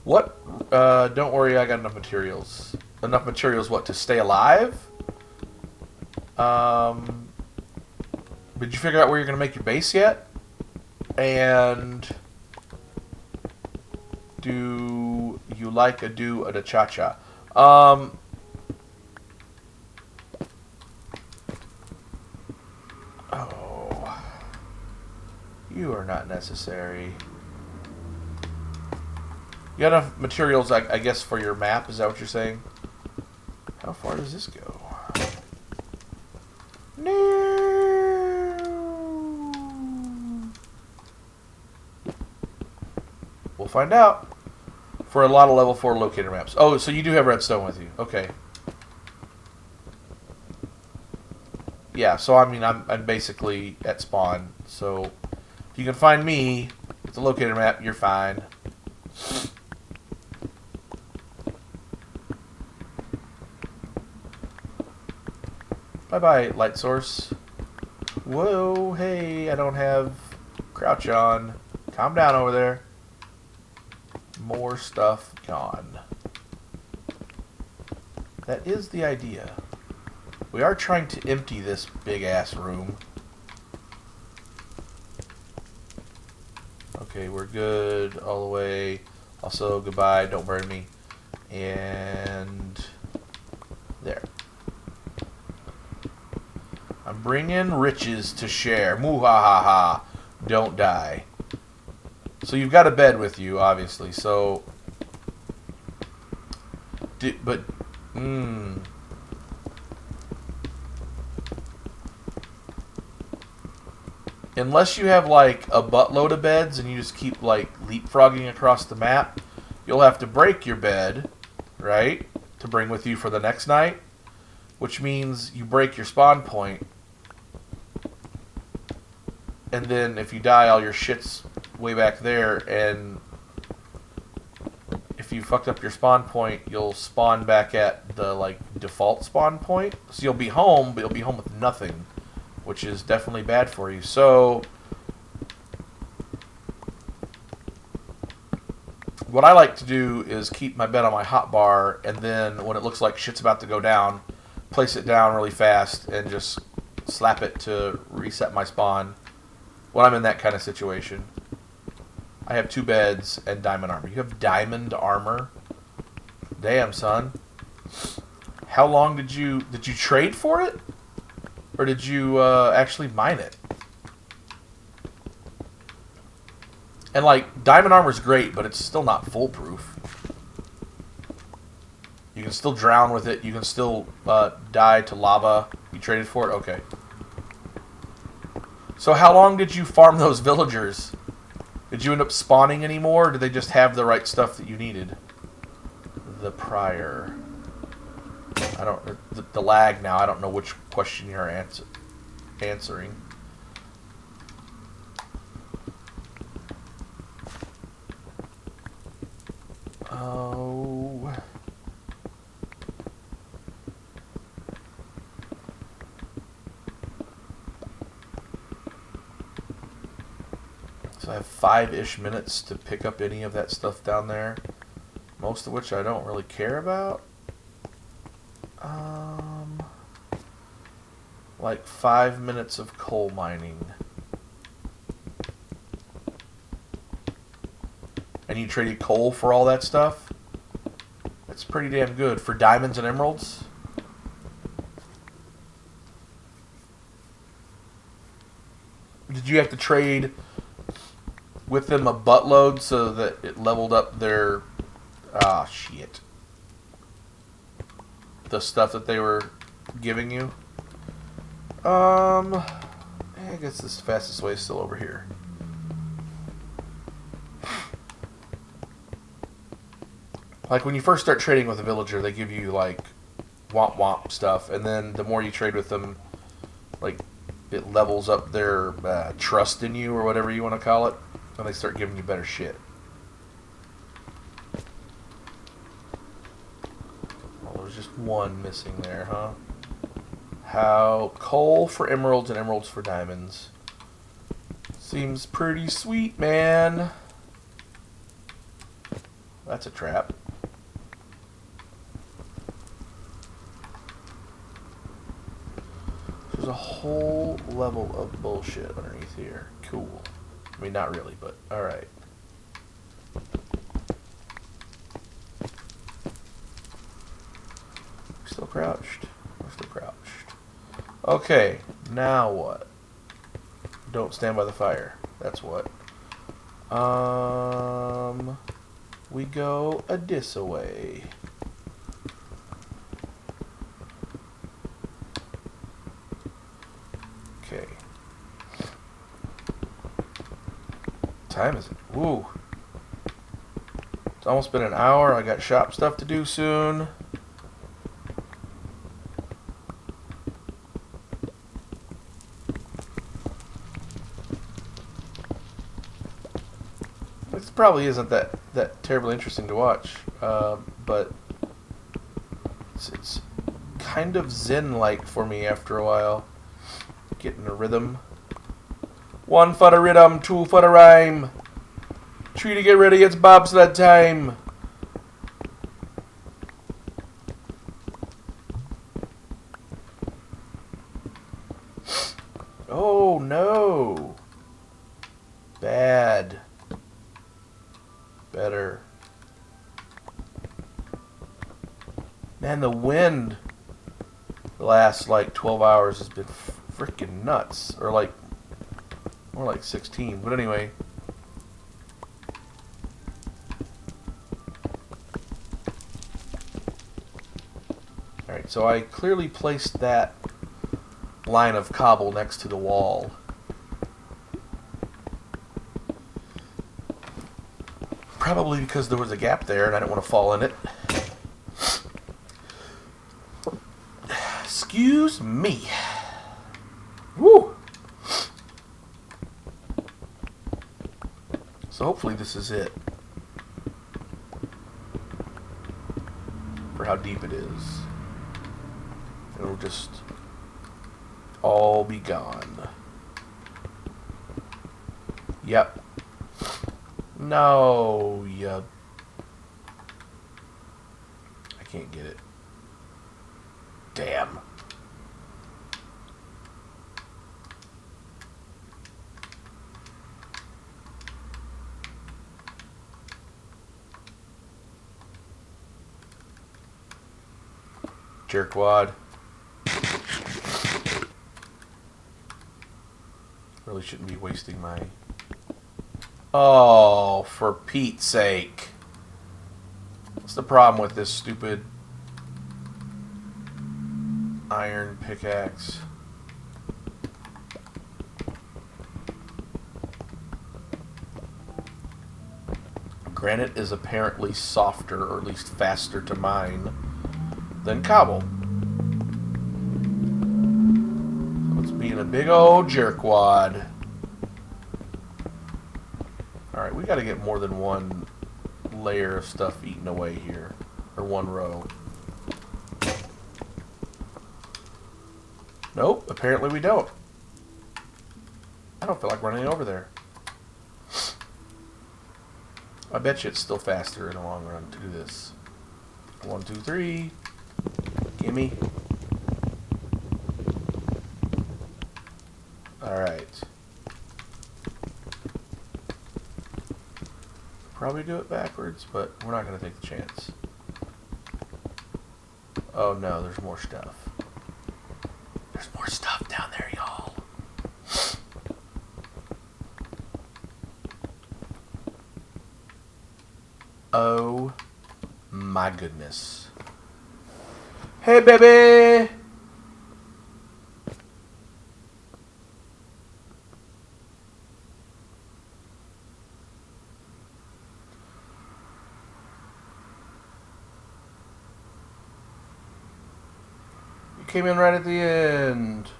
S1: What? Don't worry, I got enough materials. Enough materials, what, to stay alive? Did you figure out where you're going to make your base yet? And do you like a cha-cha? You are not necessary. You got enough materials, I guess, for your map? Is that what you're saying? How far does this go? No. We'll find out. For a lot of level 4 locator maps. Oh, so you do have redstone with you. Okay. Yeah, so I mean, I'm basically at spawn. So if you can find me with the locator map, you're fine. Bye-bye, light source. Whoa, hey, I don't have crouch on. Calm down over there. More stuff gone. That is the idea. We are trying to empty this big-ass room. Okay, we're good all the way. Also, goodbye, don't burn me. And there. I'm bringing riches to share. Moo-ha-ha-ha. Don't die. So you've got a bed with you, obviously. So, unless you have like a buttload of beds and you just keep like leapfrogging across the map, you'll have to break your bed, right, to bring with you for the next night, which means you break your spawn point, and then if you die, all your shit's way back there, and if you fucked up your spawn point, you'll spawn back at the like default spawn point. So you'll be home, but you'll be home with nothing, which is definitely bad for you. So what I like to do is keep my bed on my hotbar, and then when it looks like shit's about to go down, place it down really fast and just slap it to reset my spawn when I'm in that kind of situation. I have 2 beds and diamond armor. You have diamond armor? Damn, son. How long did you trade for it? Or did you actually mine it? And like, diamond armor is great, but it's still not foolproof. You can still drown with it. You can still die to lava. You traded for it? Okay. So how long did you farm those villagers? Did you end up spawning any more, or did they just have the right stuff that you needed? The prior. I don't... The lag now, I don't know which question you're answering. Oh... So I have 5-ish minutes to pick up any of that stuff down there. Most of which I don't really care about. Like 5 minutes of coal mining. And you traded coal for all that stuff? That's pretty damn good. For diamonds and emeralds? Did you have to trade with them a buttload so that it leveled up their... Ah, shit. The stuff that they were giving you? I guess the fastest way is still over here. Like, when you first start trading with a villager, they give you, like, womp womp stuff, and then the more you trade with them, like, it levels up their trust in you, or whatever you want to call it, and they start giving you better shit. Oh, there's just one missing there, huh? How coal for emeralds and emeralds for diamonds. Seems pretty sweet, man. That's a trap. There's a whole level of bullshit underneath here. Cool. I mean, not really, but alright. Still crouched? We're still crouched. Okay, now what? Don't stand by the fire. That's what. We go a this away. Okay. Time is it? Woo. It's almost been an hour. I got shop stuff to do soon. This probably isn't that terribly interesting to watch, but it's kind of zen-like for me after a while. Getting a rhythm. 1 for the rhythm, 2 for the rhyme. 3 to get ready, it's bobsled time. Oh no. Bad. Better. Man, the wind the last like 12 hours has been freaking nuts. Or like, more like 16. But anyway. Alright, so I clearly placed that line of cobble next to the wall. Probably because there was a gap there and I didn't want to fall in it. Excuse me. Woo! So hopefully this is it. for how deep it is. It'll just all be gone. Yep. No, yeah. I can't get it. Damn. Jerkwad. Really shouldn't be wasting my... Oh, for Pete's sake. What's the problem with this stupid iron pickaxe? Granite is apparently softer, or at least faster to mine, than cobble. So it's being a big old jerkwad. Alright, we gotta get more than one layer of stuff eaten away here. Or one row. Nope, apparently we don't. I don't feel like running over there. I bet you it's still faster in the long run to do this. 1, 2, 3. Gimme. Alright. Probably do it backwards, but we're not going to take the chance. Oh no, there's more stuff. There's more stuff down there, y'all. Oh my goodness. Hey, baby! You came in right at the end.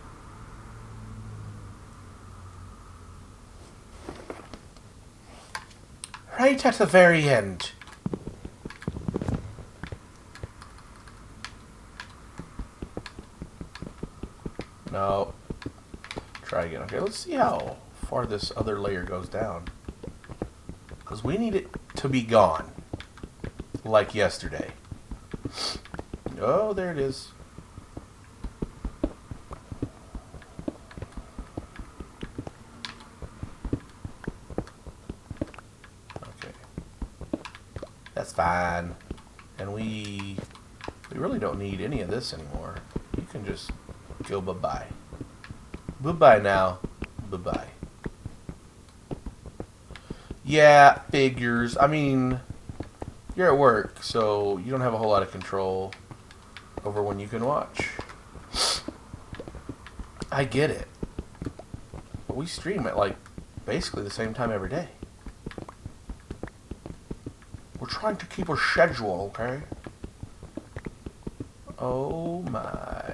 S1: Right at the very end. No. Try again. Okay, let's see how far this other layer goes down. Because we need it to be gone. Like yesterday. Oh, there it is. Okay. That's fine. And we really don't need any of this anymore. You can just go bye-bye. Bye-bye now. Bye-bye. Yeah, figures. I mean, you're at work, so you don't have a whole lot of control over when you can watch. I get it. But we stream at, like, basically the same time every day. We're trying to keep a schedule, okay? Oh, my.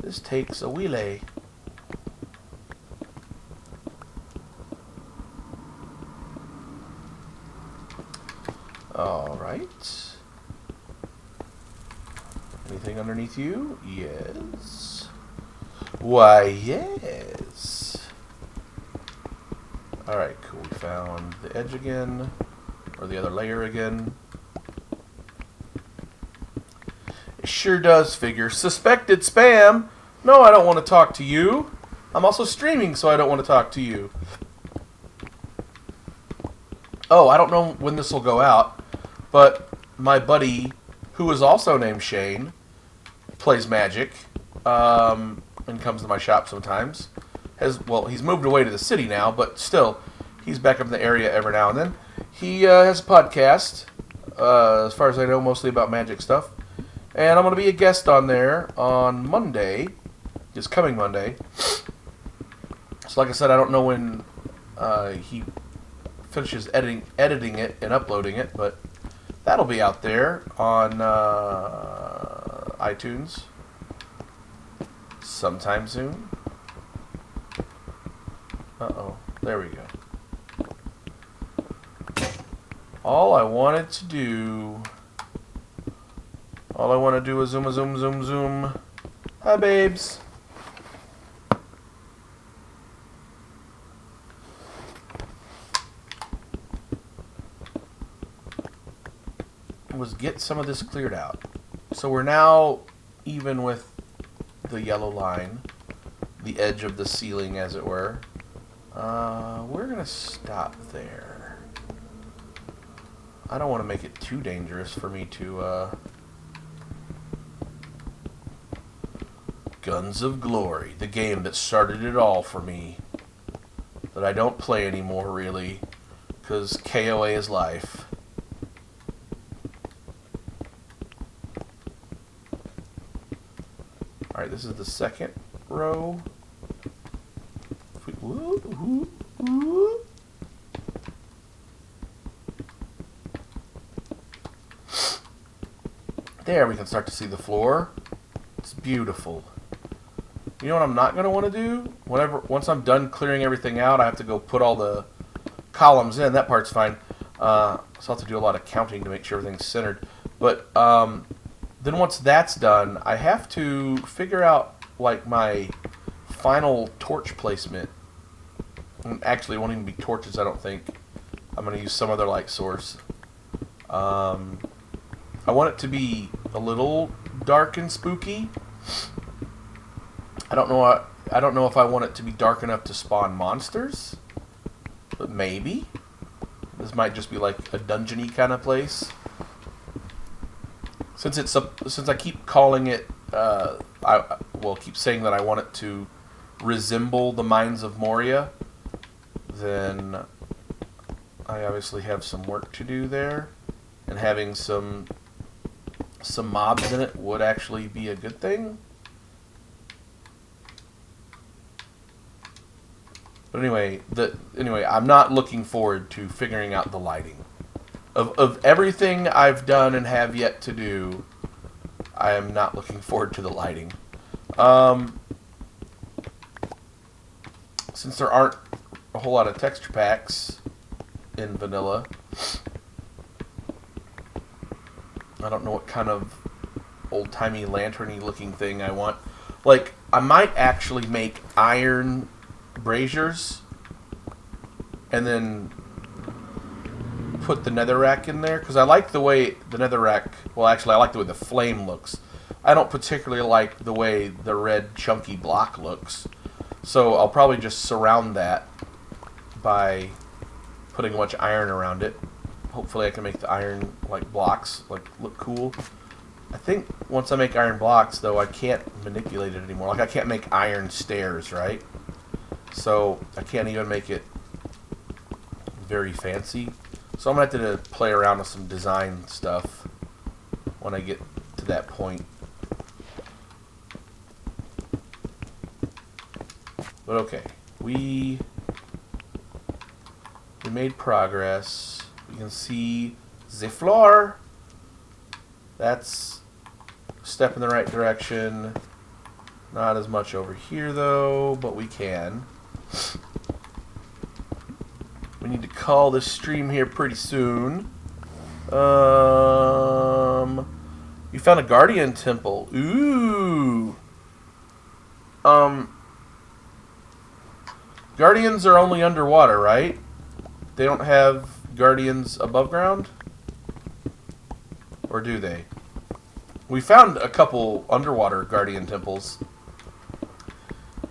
S1: This takes a wheelie. Alright. Anything underneath you? Yes. Why, yes. Alright, cool. We found the edge again. Or the other layer again. It sure does figure. Suspected spam! No, I don't want to talk to you. I'm also streaming, so I don't want to talk to you. Oh, I don't know when this will go out, but my buddy, who is also named Shane, plays Magic, and comes to my shop sometimes. He's moved away to the city now, but still, he's back up in the area every now and then. He has a podcast, as far as I know, mostly about Magic stuff. And I'm going to be a guest on there on Monday, this coming Monday. So like I said, I don't know when he finishes editing it and uploading it, but that'll be out there on iTunes sometime soon. Uh-oh. There we go. All I wanted to do... All I want to do is zoom, zoom, zoom, zoom. Hi, babes. Was get some of this cleared out. So we're now even with the yellow line, the edge of the ceiling, as it were. We're going to stop there. I don't want to make it too dangerous for me to... Guns of Glory, the game that started it all for me. That I don't play anymore, really, because KOA is life. Alright, this is the second row. There, we can start to see the floor. It's beautiful. You know what I'm not going to want to do? Once I'm done clearing everything out, I have to go put all the columns in. That part's fine. So I'll have to do a lot of counting to make sure everything's centered. But then once that's done, I have to figure out like my final torch placement. And actually, it won't even be torches, I don't think. I'm going to use some other light source. I want it to be a little dark and spooky. I don't know if I want it to be dark enough to spawn monsters, but maybe. This might just be like a dungeony kind of place. Since I keep calling it, keep saying that I want it to resemble the Mines of Moria, then I obviously have some work to do there, and having some mobs in it would actually be a good thing. But anyway, I'm not looking forward to figuring out the lighting. Of everything I've done and have yet to do, I am not looking forward to the lighting. Since there aren't a whole lot of texture packs in vanilla, I don't know what kind of old-timey lantern-y looking thing I want. Like, I might actually make iron braziers and then put the netherrack in there, because I like the way the netherrack, well, actually I like the way the flame looks. I don't particularly like the way the red chunky block looks, so I'll probably just surround that by putting a bunch of iron around it. Hopefully I can make the iron like blocks look cool. I think once I make iron blocks, though, I can't manipulate it anymore. Like, I can't make iron stairs, right? So I can't even make it very fancy. So I'm going to have to play around with some design stuff when I get to that point. But okay, we made progress. You can see the floor. That's a step in the right direction. Not as much over here, though, but we can. We need to call this stream here pretty soon. You found a Guardian Temple. Ooh. Guardians are only underwater, right? They don't have Guardians above ground? Or do they? We found a couple underwater Guardian Temples.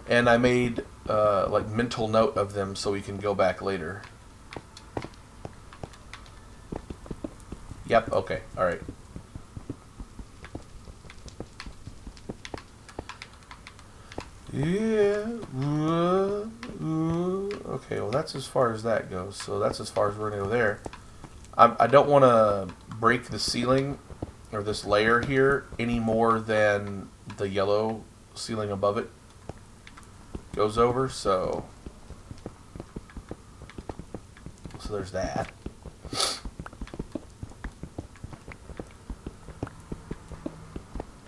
S1: And I made like mental note of them so we can go back later. Yep, okay, alright. Yeah. Okay, well that's as far as that goes. So that's as far as we're going to go there. I don't want to break the ceiling or this layer here any more than the yellow ceiling above it goes over, so there's that.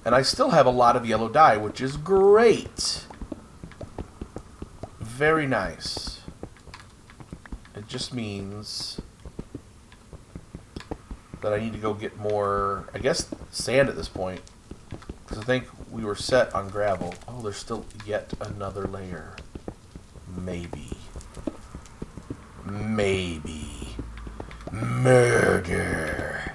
S1: And I still have a lot of yellow dye, which is great. Very nice. It just means that I need to go get more, I guess, sand at this point. Because I think we were set on gravel. Oh, there's still yet another layer. Maybe. Maybe. Murder.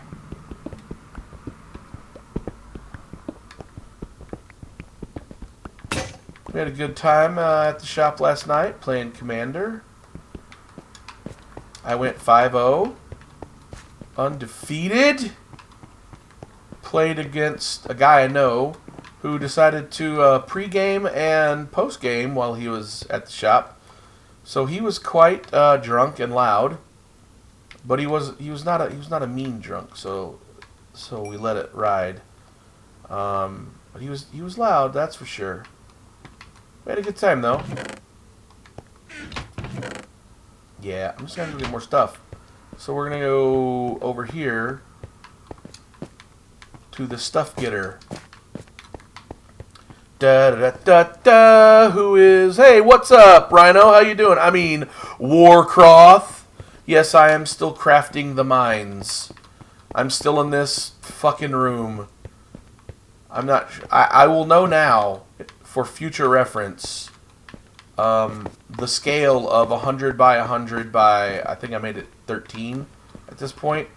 S1: We had a good time at the shop last night playing Commander. I went 5-0. Undefeated. Played against a guy I know who decided to pre-game and post-game while he was at the shop. So he was quite drunk and loud, but he was not a mean drunk. So we let it ride. But he was loud, that's for sure. We had a good time though. Yeah, I'm just gonna go get more stuff. So we're gonna go over here to the stuff getter. Da da da da. Who is? Hey, what's up, Rhino? How you doing? I mean, Warcroft. Yes, I am still crafting the mines. I'm still in this fucking room. I'm not. I will know now for future reference. The scale of 100 by 100 by, I think I made it 13 at this point.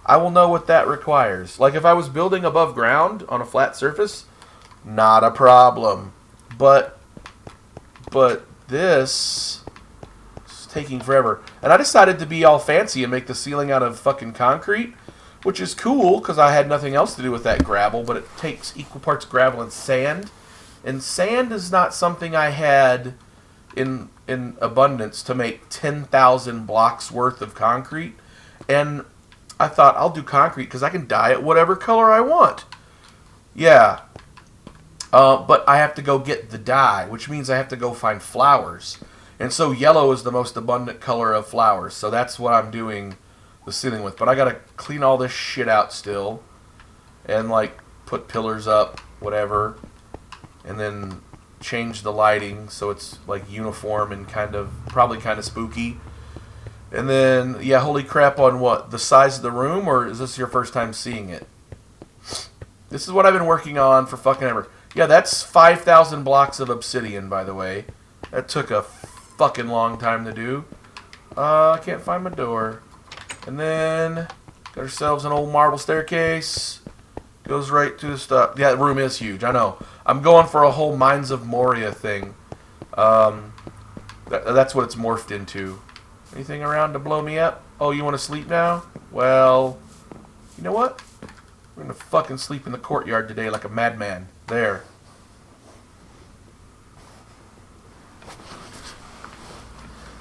S1: I will know what that requires. Like if I was building above ground on a flat surface, not a problem. But this is taking forever. And I decided to be all fancy and make the ceiling out of fucking concrete, which is cool because I had nothing else to do with that gravel, but it takes equal parts gravel and sand. And sand is not something I had in abundance to make 10,000 blocks worth of concrete. And I thought, I'll do concrete because I can dye it whatever color I want. Yeah. But I have to go get the dye, which means I have to go find flowers. And so yellow is the most abundant color of flowers. So that's what I'm doing the ceiling with. But I got to clean all this shit out still. And like put pillars up, whatever. And then change the lighting so it's like uniform and probably kind of spooky. And then, yeah, holy crap on what? The size of the room, or is this your first time seeing it? This is what I've been working on for fucking ever. Yeah, that's 5,000 blocks of obsidian, by the way. That took a fucking long time to do. I can't find my door. And then, got ourselves an old marble staircase. Goes right to the stuff. Yeah, the room is huge, I know. I'm going for a whole Mines of Moria thing. That's what it's morphed into. Anything around to blow me up? Oh, you want to sleep now? Well, you know what? We're going to fucking sleep in the courtyard today like a madman. There.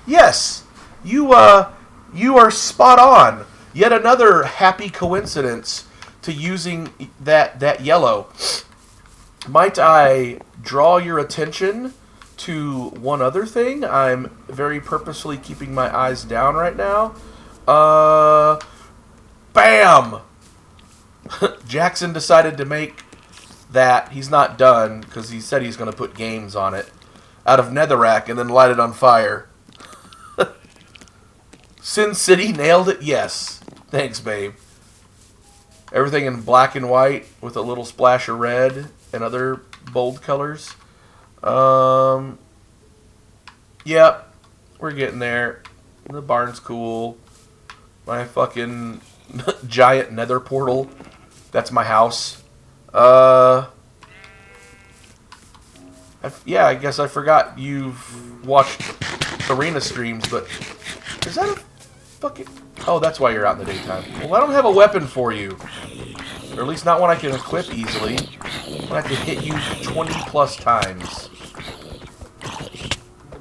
S1: Yes! You are spot on. Yet another happy coincidence to using that yellow. Might I draw your attention to one other thing? I'm very purposefully keeping my eyes down right now. Bam! Jackson decided to make that. He's not done because he said he's going to put games on it out of netherrack and then light it on fire. Sin City nailed it. Yes. Thanks, babe. Everything in black and white with a little splash of red and other bold colors. Yep, we're getting there. The barn's cool. My fucking giant nether portal. That's my house. Yeah, I guess I forgot you've watched arena streams, but is that a fucking... Oh, that's why you're out in the daytime. Well, I don't have a weapon for you. Or at least not one I can equip easily. I have to hit you 20 plus times.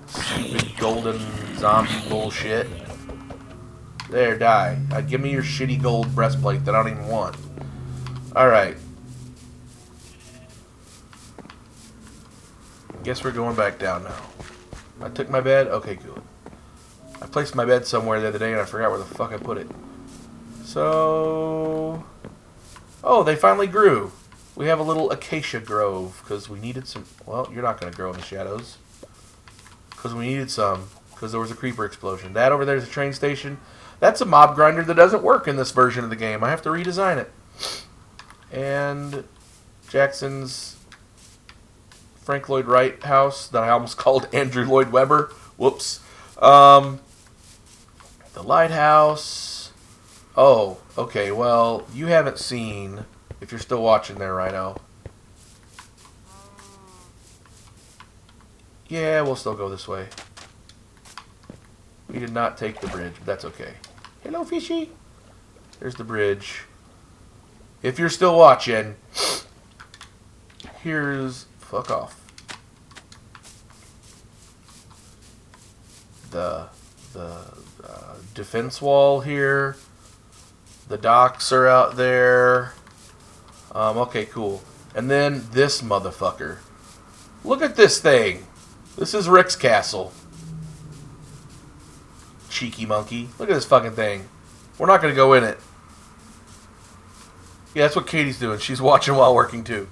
S1: Stupid golden zombie bullshit. There, die. Give me your shitty gold breastplate that I don't even want. Alright. Guess we're going back down now. I took my bed? Okay, good. I placed my bed somewhere the other day and I forgot where the fuck I put it. So... Oh, they finally grew. We have a little acacia grove because we needed some... Well, you're not going to grow in the shadows. Because we needed some. Because there was a creeper explosion. That over there is a train station. That's a mob grinder that doesn't work in this version of the game. I have to redesign it. And Jackson's Frank Lloyd Wright house that I almost called Andrew Lloyd Webber. Whoops. The lighthouse. Oh, okay. Well, you haven't seen, if you're still watching there, Rhino. Yeah, we'll still go this way. We did not take the bridge, but that's okay. Hello, fishy. There's the bridge. If you're still watching, here's... Fuck off. The defense wall here. The docks are out there. Okay, cool. And then this motherfucker. Look at this thing. This is Rick's castle. Cheeky monkey. Look at this fucking thing. We're not going to go in it. Yeah, that's what Katie's doing. She's watching while working too.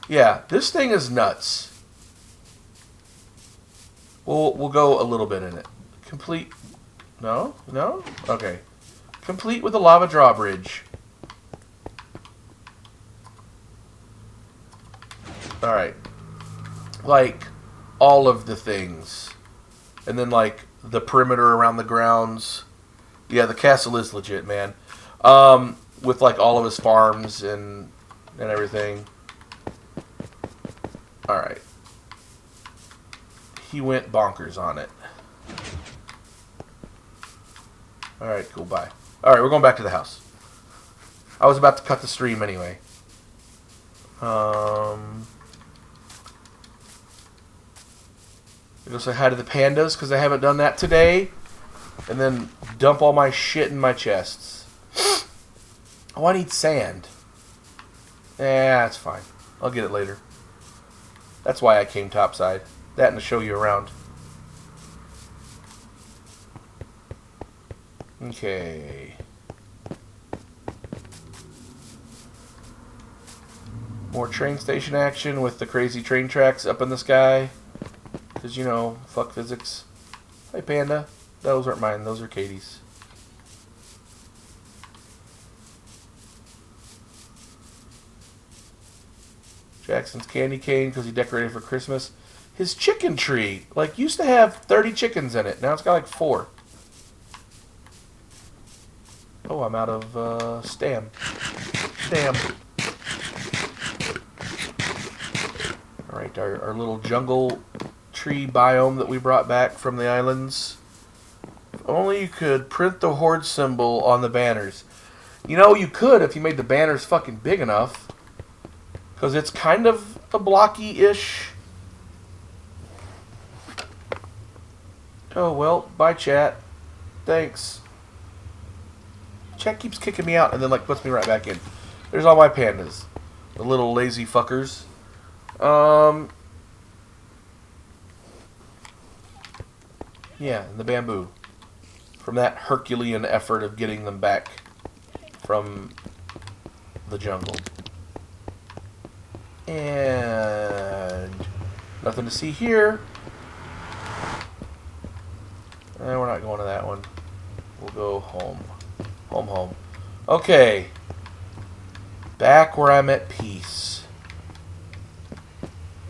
S1: Yeah, this thing is nuts. We'll go a little bit in it. Complete. No? No? Okay. Complete with a lava drawbridge. Alright. Like, all of the things. And then, like, the perimeter around the grounds. Yeah, the castle is legit, man. With, like, all of his farms and everything. Alright. He went bonkers on it. Alright, cool, bye. Alright, we're going back to the house. I was about to cut the stream anyway. Go say hi to the pandas, because I haven't done that today. And then dump all my shit in my chests. Oh, I need sand. Yeah, that's fine. I'll get it later. That's why I came topside. That and to show you around. Okay. More train station action with the crazy train tracks up in the sky. Because, you know, fuck physics. Hey, Panda. Those aren't mine. Those are Katie's. Jackson's candy cane because he decorated for Christmas. His chicken tree, like, used to have 30 chickens in it. Now it's got like 4. Oh, I'm out of stam. Stam. Alright, our little jungle tree biome that we brought back from the islands. If only you could print the Horde symbol on the banners. You know, you could if you made the banners fucking big enough. Because it's kind of a blocky-ish. Oh, well, bye, chat. Thanks. Chat keeps kicking me out and then, like, puts me right back in. There's all my pandas. The little lazy fuckers. Yeah, and the bamboo. From that Herculean effort of getting them back from the jungle. And nothing to see here. We're not going to that one. We'll go home. Home. Okay. Back where I'm at peace.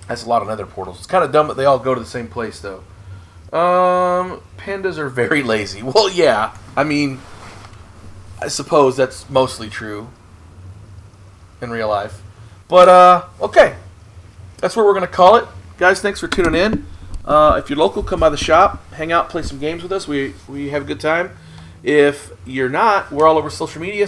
S1: That's a lot of nether portals. It's kind of dumb that they all go to the same place, though. Pandas are very lazy. Well, yeah. I mean, I suppose that's mostly true in real life. But, okay. That's where we're going to call it. Guys, thanks for tuning in. If you're local, come by the shop. Hang out, play some games with us. We have a good time. If you're not, we're all over social media.